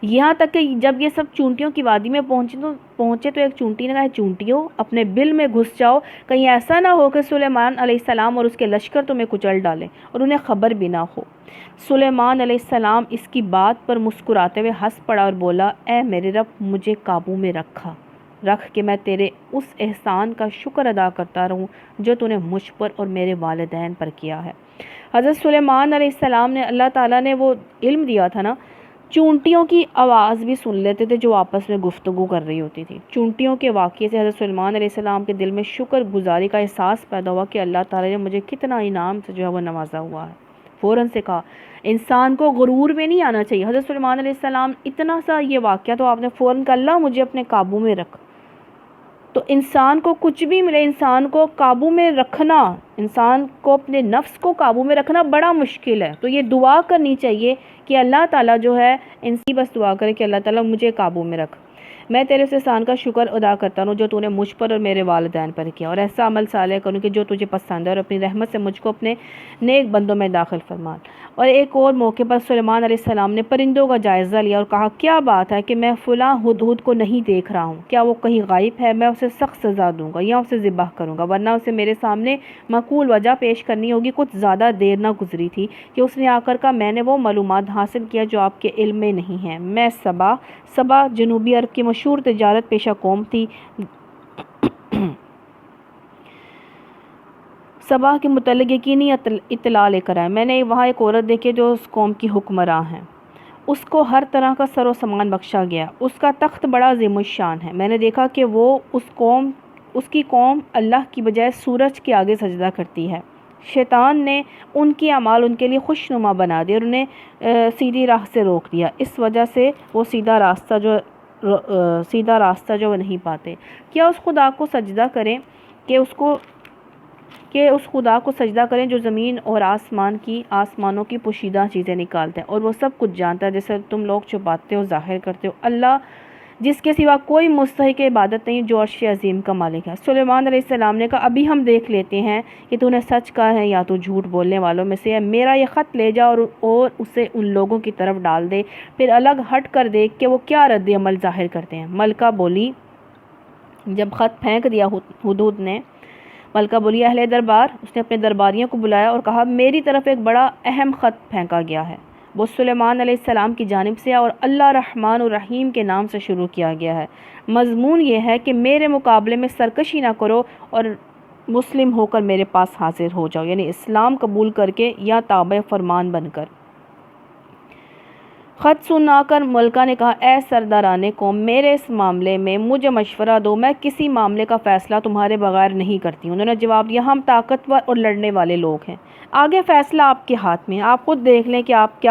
یہاں تک کہ جب یہ سب چونٹیوں کی وادی میں پہنچے تو ایک چونٹی نے کہا چونٹیوں اپنے بل میں گھس جاؤ، کہیں ایسا نہ ہو کہ سلیمان علیہ السلام اور اس کے لشکر تمہیں کچل ڈالیں اور انہیں خبر بھی نہ ہو۔ سلیمان علیہ السلام اس کی بات پر مسکراتے ہوئے ہنس پڑا اور بولا اے میرے رب مجھے قابو میں رکھ کہ میں تیرے اس احسان کا شکر ادا کرتا رہوں جو تو نے مجھ پر اور میرے والدین پر کیا ہے۔ حضرت سلیمان علیہ السلام نے اللہ تعالیٰ نے وہ علم دیا تھا نا، چونٹیوں کی آواز بھی سن لیتے تھے جو آپس میں گفتگو کر رہی ہوتی تھی۔ چونٹیوں کے واقعے سے حضرت سلیمان علیہ السلام کے دل میں شکر گزاری کا احساس پیدا ہوا کہ اللہ تعالیٰ نے مجھے کتنا انعام سے جو ہے وہ نوازا ہوا ہے۔ فوراً سے کہا انسان کو غرور میں نہیں آنا چاہیے۔ حضرت سلیمان علیہ السلام اتنا سا یہ واقعہ تو آپ نے فوراً کہا اللہ مجھے اپنے قابو میں رکھ۔ تو انسان کو کچھ بھی ملے، انسان کو قابو میں رکھنا، انسان کو اپنے نفس کو قابو میں رکھنا بڑا مشکل ہے۔ تو یہ دعا کرنی چاہیے کہ اللہ تعالیٰ جو ہے انسی بس دعا کرے کہ اللہ تعالیٰ مجھے قابو میں رکھ۔ میں تیرے اس احسان کا شکر ادا کرتا ہوں جو تو نے مجھ پر اور میرے والدین پر کیا، اور ایسا عمل صالح کروں کہ جو تجھے پسند ہے، اور اپنی رحمت سے مجھ کو اپنے نیک بندوں میں داخل فرمان۔ اور ایک اور موقع پر سلیمان علیہ السلام نے پرندوں کا جائزہ لیا اور کہا کیا بات ہے کہ میں فلاں ہدہد کو نہیں دیکھ رہا ہوں، کیا وہ کہیں غائب ہے؟ میں اسے سخت سزا دوں گا یا اسے ذبح کروں گا، ورنہ اسے میرے سامنے معقول وجہ پیش کرنی ہوگی۔ کچھ زیادہ دیر نہ گزری تھی کہ اس نے آ کر کہا میں نے وہ معلومات حاصل کیا جو آپ کے علم میں نہیں ہیں۔ میں سبا جنوبی عرب کی مشہور تجارت پیشہ قوم تھی۔ سبا کے متعلق یقینی اطلاع لے کر آئے۔ میں نے وہاں ایک عورت دیکھی جو اس قوم کی حکمراں ہے، اس کو ہر طرح کا سر و سامان بخشا گیا، اس کا تخت بڑا عظیم الشان ہے۔ میں نے دیکھا کہ وہ اس کی قوم اللہ کی بجائے سورج کے آگے سجدہ کرتی ہے۔ شیطان نے ان کی اعمال ان کے لیے خوشنما بنا دی اور انہیں سیدھی راہ سے روک دیا، اس وجہ سے وہ سیدھا راستہ جو وہ نہیں پاتے۔ کیا اس خدا کو سجدہ کریں کہ اس خدا کو سجدہ کریں جو زمین اور آسمانوں کی پوشیدہ چیزیں نکالتے ہیں اور وہ سب کچھ جانتا ہے جسے تم لوگ چھپاتے ہو ظاہر کرتے ہو، اللہ جس کے سوا کوئی مستحق عبادت نہیں جو عرش عظیم کا مالک ہے۔ سلیمان علیہ السلام نے کہا ابھی ہم دیکھ لیتے ہیں کہ تو نے سچ کہا ہے یا تو جھوٹ بولنے والوں میں سے ہے۔ میرا یہ خط لے جا اور اسے ان لوگوں کی طرف ڈال دے، پھر الگ ہٹ کر دیکھ کہ وہ کیا رد عمل ظاہر کرتے ہیں۔ ملکہ بولی جب خط پھینک دیا ہدہد نے، ملکہ بولی اہل دربار، اس نے اپنے درباریوں کو بلایا اور کہا میری طرف ایک بڑا اہم خط پھینکا گیا ہے، وہ سلیمان علیہ السلام کی جانب سے اور اللہ رحمان الرحیم کے نام سے شروع کیا گیا ہے۔ مضمون یہ ہے کہ میرے مقابلے میں سرکشی نہ کرو اور مسلم ہو کر میرے پاس حاضر ہو جاؤ، یعنی اسلام قبول کر کے یا تابع فرمان بن کر۔ خط سنا کر ملکہ نے کہا اے سرداران قوم، میرے اس معاملے میں مجھے مشورہ دو، میں کسی معاملے کا فیصلہ تمہارے بغیر نہیں کرتی۔ انہوں نے جواب دیا ہم طاقتور اور لڑنے والے لوگ ہیں، آگے فیصلہ آپ کے ہاتھ میں، آپ خود دیکھ لیں کہ آپ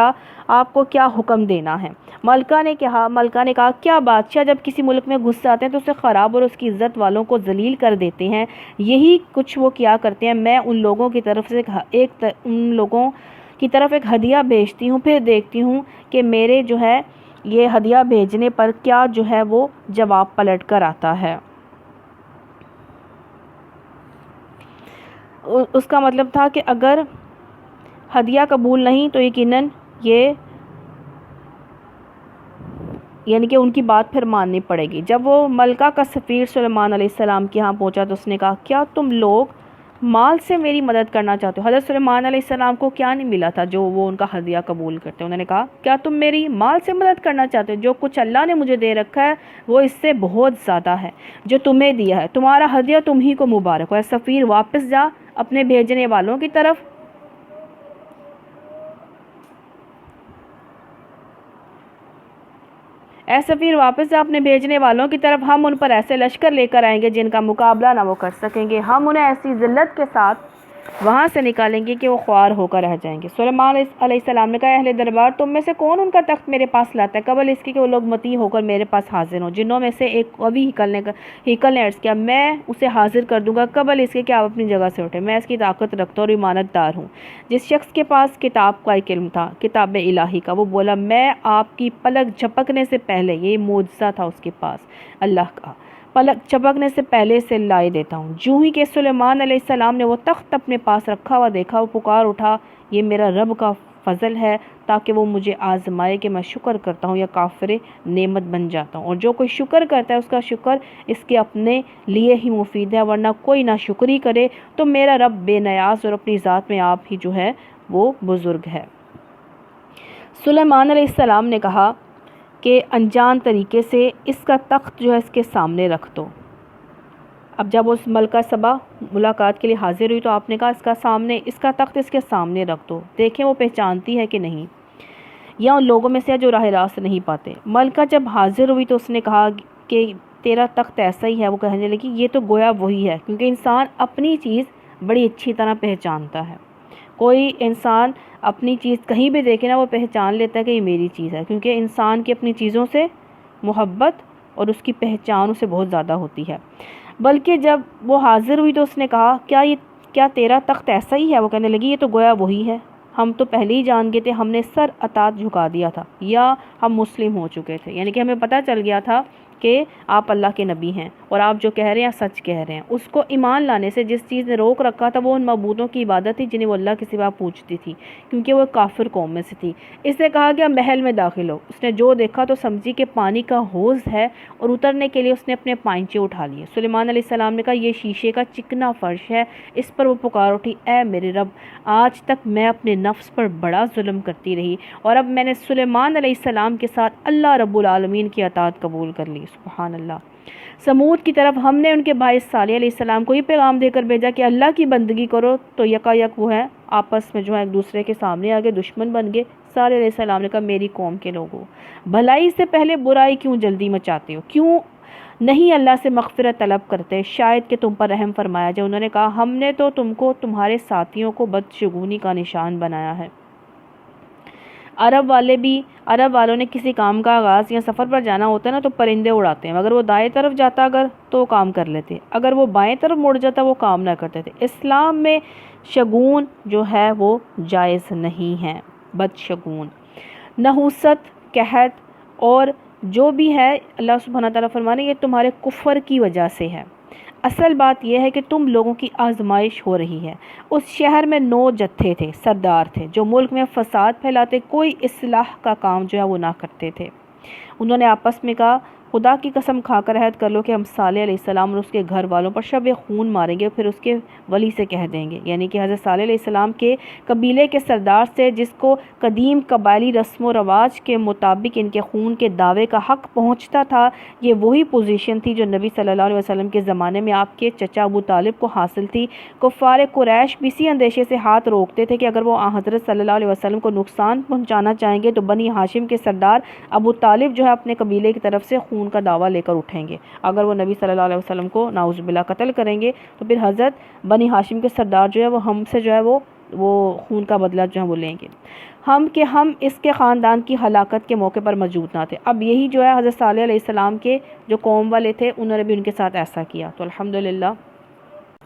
کو کیا حکم دینا ہے۔ ملکہ نے کہا کیا بادشاہ جب کسی ملک میں گھس آتے ہیں تو اسے خراب اور اس کی عزت والوں کو ذلیل کر دیتے ہیں، یہی کچھ وہ کیا کرتے ہیں۔ میں ان لوگوں کی طرف ایک ہدیہ بھیجتی ہوں، پھر دیکھتی ہوں کہ میرے جو ہے یہ ہدیہ بھیجنے پر کیا جو ہے وہ جواب پلٹ کر آتا ہے۔ اس کا مطلب تھا کہ اگر ہدیہ قبول نہیں تو یقیناً یعنی کہ ان کی بات پھر ماننی پڑے گی۔ جب وہ ملکہ کا سفیر سلیمان علیہ السلام کے ہاں پہنچا تو اس نے کہا کیا تم لوگ مال سے میری مدد کرنا چاہتے ہو؟ حضرت سلیمان علیہ السلام کو کیا نہیں ملا تھا جو وہ ان کا ہدیہ قبول کرتے؟ انہوں نے کہا کیا تم میری مال سے مدد کرنا چاہتے ہو؟ جو کچھ اللہ نے مجھے دے رکھا ہے وہ اس سے بہت زیادہ ہے جو تمہیں دیا ہے، تمہارا ہدیہ تم ہی کو مبارک ہو۔ اے سفیر واپس جا اپنے بھیجنے والوں کی طرف، اپنے بھیجنے والوں کی طرف، ہم ان پر ایسے لشکر لے کر آئیں گے جن کا مقابلہ نہ وہ کر سکیں گے، ہم انہیں ایسی ذلت کے ساتھ وہاں سے نکالیں گے کہ وہ خوار ہو کر رہ جائیں گے۔ سلیمان علیہ السلام نے کہا اہل دربار تم میں سے کون ان کا تخت میرے پاس لاتا ہے قبل اس کی کہ وہ لوگ مطیع ہو کر میرے پاس حاضر ہوں؟ جنوں میں سے ایک قوی ہیکل نے عرض کیا میں اسے حاضر کر دوں گا قبل اس کے کہ آپ اپنی جگہ سے اٹھیں، میں اس کی طاقت رکھتا ہوں اور ایمانت دار ہوں۔ جس شخص کے پاس کتاب کا ایک علم تھا، کتاب الہی کا، وہ بولا میں آپ کی پلک جھپکنے سے پہلے، یہ معجزہ تھا اس کے پاس اللہ کا، پلک چپکنے سے پہلے سے لائے دیتا ہوں۔ جو ہی کہ سلیمان علیہ السلام نے وہ تخت اپنے پاس رکھا ہوا دیکھا، وہ پکار اٹھا یہ میرا رب کا فضل ہے تاکہ وہ مجھے آزمائے کہ میں شکر کرتا ہوں یا کافر نعمت بن جاتا ہوں، اور جو کوئی شکر کرتا ہے اس کا شکر اس کے اپنے لیے ہی مفید ہے، ورنہ کوئی نہ شکری کرے تو میرا رب بے نیاز اور اپنی ذات میں آپ ہی جو ہے وہ بزرگ ہے۔ سلیمان علیہ السلام نے کہا کہ انجان طریقے سے اس کا تخت جو ہے اس کے سامنے رکھ دو۔ اب جب اس ملکہ سبا ملاقات کے لیے حاضر ہوئی تو آپ نے کہا اس کا تخت اس کے سامنے رکھ دو، دیکھیں وہ پہچانتی ہے کہ نہیں۔ یا ان لوگوں میں سے ہے جو راہ راست نہیں پاتے۔ ملکہ جب حاضر ہوئی تو اس نے کہا کہ تیرا تخت ایسا ہی ہے۔ وہ کہنے لگی یہ تو گویا وہی ہے، کیونکہ انسان اپنی چیز بڑی اچھی طرح پہچانتا ہے۔ کوئی انسان اپنی چیز کہیں بھی دیکھے نا، وہ پہچان لیتا ہے کہ یہ میری چیز ہے، کیونکہ انسان کی اپنی چیزوں سے محبت اور اس کی پہچان اسے بہت زیادہ ہوتی ہے۔ بلکہ جب وہ حاضر ہوئی تو اس نے کہا کیا تیرا تخت ایسا ہی ہے؟ وہ کہنے لگی یہ تو گویا وہی ہے، ہم تو پہلے ہی جان گئے تھے، ہم نے سر اطاعت جھکا دیا تھا، یا ہم مسلم ہو چکے تھے، یعنی کہ ہمیں پتہ چل گیا تھا کہ آپ اللہ کے نبی ہیں اور آپ جو کہہ رہے ہیں سچ کہہ رہے ہیں۔ اس کو ایمان لانے سے جس چیز نے روک رکھا تھا وہ ان معبودوں کی عبادت تھی جنہیں وہ اللہ کے سوا پوجتی تھی، کیونکہ وہ کافر قوم میں سے تھی۔ اس نے کہا کہ اب محل میں داخل ہو۔ اس نے جو دیکھا تو سمجھی کہ پانی کا حوض ہے، اور اترنے کے لیے اس نے اپنے پائنچے اٹھا لیے۔ سلیمان علیہ السلام نے کہا یہ شیشے کا چکنا فرش ہے۔ اس پر وہ پکار اٹھی، اے میرے رب، آج تک میں اپنے نفس پر بڑا ظلم کرتی رہی، اور اب میں نے سلیمان علیہ السلام کے ساتھ اللہ رب العالمین کی اطاعت قبول کر لی۔ سبحان اللہ۔ سمود کی طرف ہم نے ان کے بھائی صالح علیہ السلام کو یہ پیغام دے کر بھیجا کہ اللہ کی بندگی کرو، تو یکایک وہ ہے آپس میں جو ہے ایک دوسرے کے سامنے آگے دشمن بن گئے۔ صالح علیہ السلام نے کہا میری قوم کے لوگوں، بھلائی سے پہلے برائی کیوں جلدی مچاتے ہو؟ کیوں نہیں اللہ سے مغفرت طلب کرتے، شاید کہ تم پر رحم فرمایا جائے۔ انہوں نے کہا ہم نے تو تم کو تمہارے ساتھیوں کو بدشگونی کا نشان بنایا ہے۔ عرب والوں نے کسی کام کا آغاز یا سفر پر جانا ہوتا ہے نا تو پرندے اڑاتے ہیں، اگر وہ دائیں طرف جاتا اگر تو وہ کام کر لیتے، اگر وہ بائیں طرف مڑ جاتا وہ کام نہ کرتے تھے۔ اسلام میں شگون جو ہے وہ جائز نہیں ہے، بدشگون، نحوست، قحط اور جو بھی ہے اللہ سبحانہ تعالیٰ فرمانے یہ تمہارے کفر کی وجہ سے ہے۔ اصل بات یہ ہے کہ تم لوگوں کی آزمائش ہو رہی ہے۔ اس شہر میں 9 جتھے تھے، سردار تھے، جو ملک میں فساد پھیلاتے، کوئی اصلاح کا کام جو ہے وہ نہ کرتے تھے۔ انہوں نے آپس میں کہا خدا کی قسم کھا کر عہد کر لو کہ ہم صالح علیہ السلام اور اس کے گھر والوں پر شب خون ماریں گے، پھر اس کے ولی سے کہہ دیں گے، یعنی کہ حضرت صالح علیہ السلام کے قبیلے کے سردار سے جس کو قدیم قبائلی رسم و رواج کے مطابق ان کے خون کے دعوے کا حق پہنچتا تھا۔ یہ وہی پوزیشن تھی جو نبی صلی اللہ علیہ وسلم کے زمانے میں آپ کے چچا ابو طالب کو حاصل تھی۔ کفار قریش بھی اسی اندیشے سے ہاتھ روکتے تھے کہ اگر وہ حضرت صلی اللہ علیہ وسلم کو نقصان پہنچانا چاہیں گے تو بنی ہاشم کے سردار ابو طالب جو ہے اپنے قبیلے کی طرف سے خون کا دعویٰ لے کر اٹھیں گے۔ اگر وہ نبی صلی اللہ علیہ وسلم کو نعوذ باللہ قتل کریں گے تو پھر حضرت بنی ہاشم کے سردار جو ہے وہ ہم سے جو ہے وہ خون کا بدلہ جو ہے وہ لیں گے، ہم اس کے خاندان کی ہلاکت کے موقع پر موجود نہ تھے۔ اب یہی جو ہے حضرت صالح علیہ السلام کے جو قوم والے تھے انہوں نے بھی ان کے ساتھ ایسا کیا۔ تو الحمدللہ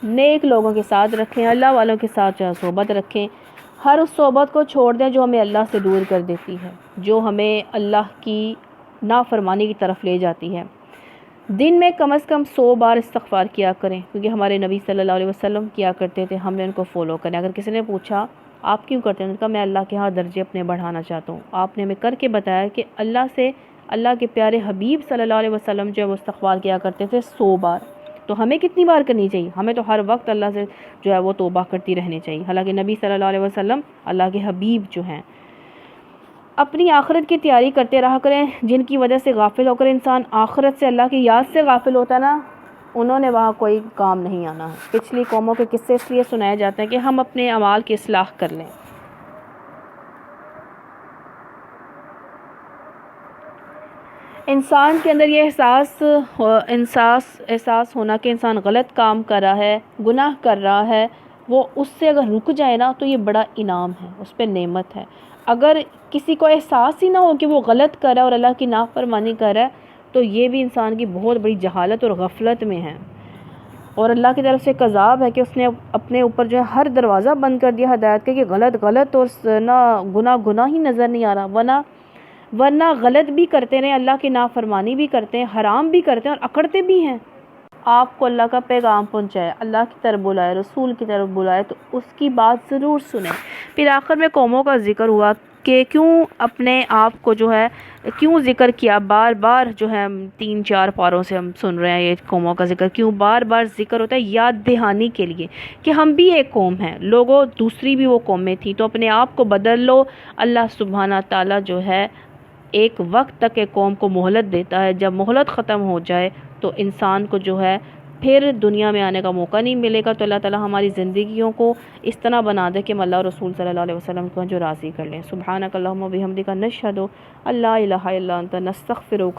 نیک لوگوں کے ساتھ رکھیں، اللہ والوں کے ساتھ جو ہے صحبت رکھیں، ہر اس صحبت کو چھوڑ دیں جو ہمیں اللہ سے دور کر دیتی ہے، جو ہمیں اللہ کی نافرمانی کی طرف لے جاتی ہے۔ دن میں کم از کم 100 بار استغفار کیا کریں، کیونکہ ہمارے نبی صلی اللہ علیہ وسلم کیا کرتے تھے، ہم نے ان کو فالو کریں۔ اگر کسی نے پوچھا آپ کیوں کرتے ہیں، ان کا میں اللہ کے ہاں درجے اپنے بڑھانا چاہتا ہوں۔ آپ نے ہمیں کر کے بتایا کہ اللہ کے پیارے حبیب صلی اللہ علیہ وسلم جو ہے وہ استغفار کیا کرتے تھے 100 بار، تو ہمیں کتنی بار کرنی چاہیے؟ ہمیں تو ہر وقت اللہ سے جو ہے وہ توبہ کرتی رہنی چاہیے۔ حالانکہ نبی صلی اللہ علیہ وسلم اللہ کے حبیب جو ہیں۔ اپنی آخرت کی تیاری کرتے رہا کریں، جن کی وجہ سے غافل ہو کر انسان آخرت سے اللہ کی یاد سے غافل ہوتا ہے نا، انہوں نے وہاں کوئی کام نہیں آنا ہے۔ پچھلی قوموں کے قصے اس لیے سنائے جاتے ہیں کہ ہم اپنے اعمال کی اصلاح کر لیں۔ انسان کے اندر یہ احساس ہونا کہ انسان غلط کام کر رہا ہے، گناہ کر رہا ہے، وہ اس سے اگر رک جائے نا تو یہ بڑا انعام ہے، اس پہ نعمت ہے۔ اگر کسی کو احساس ہی نہ ہو کہ وہ غلط کر رہا ہے اور اللہ کی نافرمانی کر رہا ہے تو یہ بھی انسان کی بہت بڑی جہالت اور غفلت میں ہے، اور اللہ کی طرف سے ایک عذاب ہے کہ اس نے اپنے اوپر جو ہے ہر دروازہ بند کر دیا ہدایت کے، کہ غلط اور نہ گناہ ہی نظر نہیں آ رہا، ورنہ غلط بھی کرتے رہے، اللہ کی نافرمانی بھی کرتے ہیں، حرام بھی کرتے ہیں اور اکڑتے بھی ہیں۔ آپ کو اللہ کا پیغام پہنچائے، اللہ کی طرف بلائے، رسول کی طرف بلائے تو اس کی بات ضرور سنیں۔ پھر آخر میں قوموں کا ذکر ہوا کہ کیوں اپنے آپ کو جو ہے کیوں ذکر کیا، بار بار جو ہے 3-4 پاروں سے ہم سن رہے ہیں یہ قوموں کا ذکر، کیوں بار بار ذکر ہوتا ہے؟ یاد دہانی کے لیے کہ ہم بھی ایک قوم ہیں، لوگوں دوسری بھی وہ قومیں تھیں، تو اپنے آپ کو بدل لو۔ اللہ سبحانہ تعالیٰ جو ہے ایک وقت تک ایک قوم کو مہلت دیتا ہے، جب مہلت ختم ہو جائے تو انسان کو جو ہے پھر دنیا میں آنے کا موقع نہیں ملے گا۔ تو اللہ تعالی ہماری زندگیوں کو اس طرح بنا دے کہ ہم اللہ رسول صلی اللہ علیہ وسلم کو جو راضی کر لیں۔ سبحانک اللہم و بحمدک نشہد ان لا الہ الا انت نستغفرک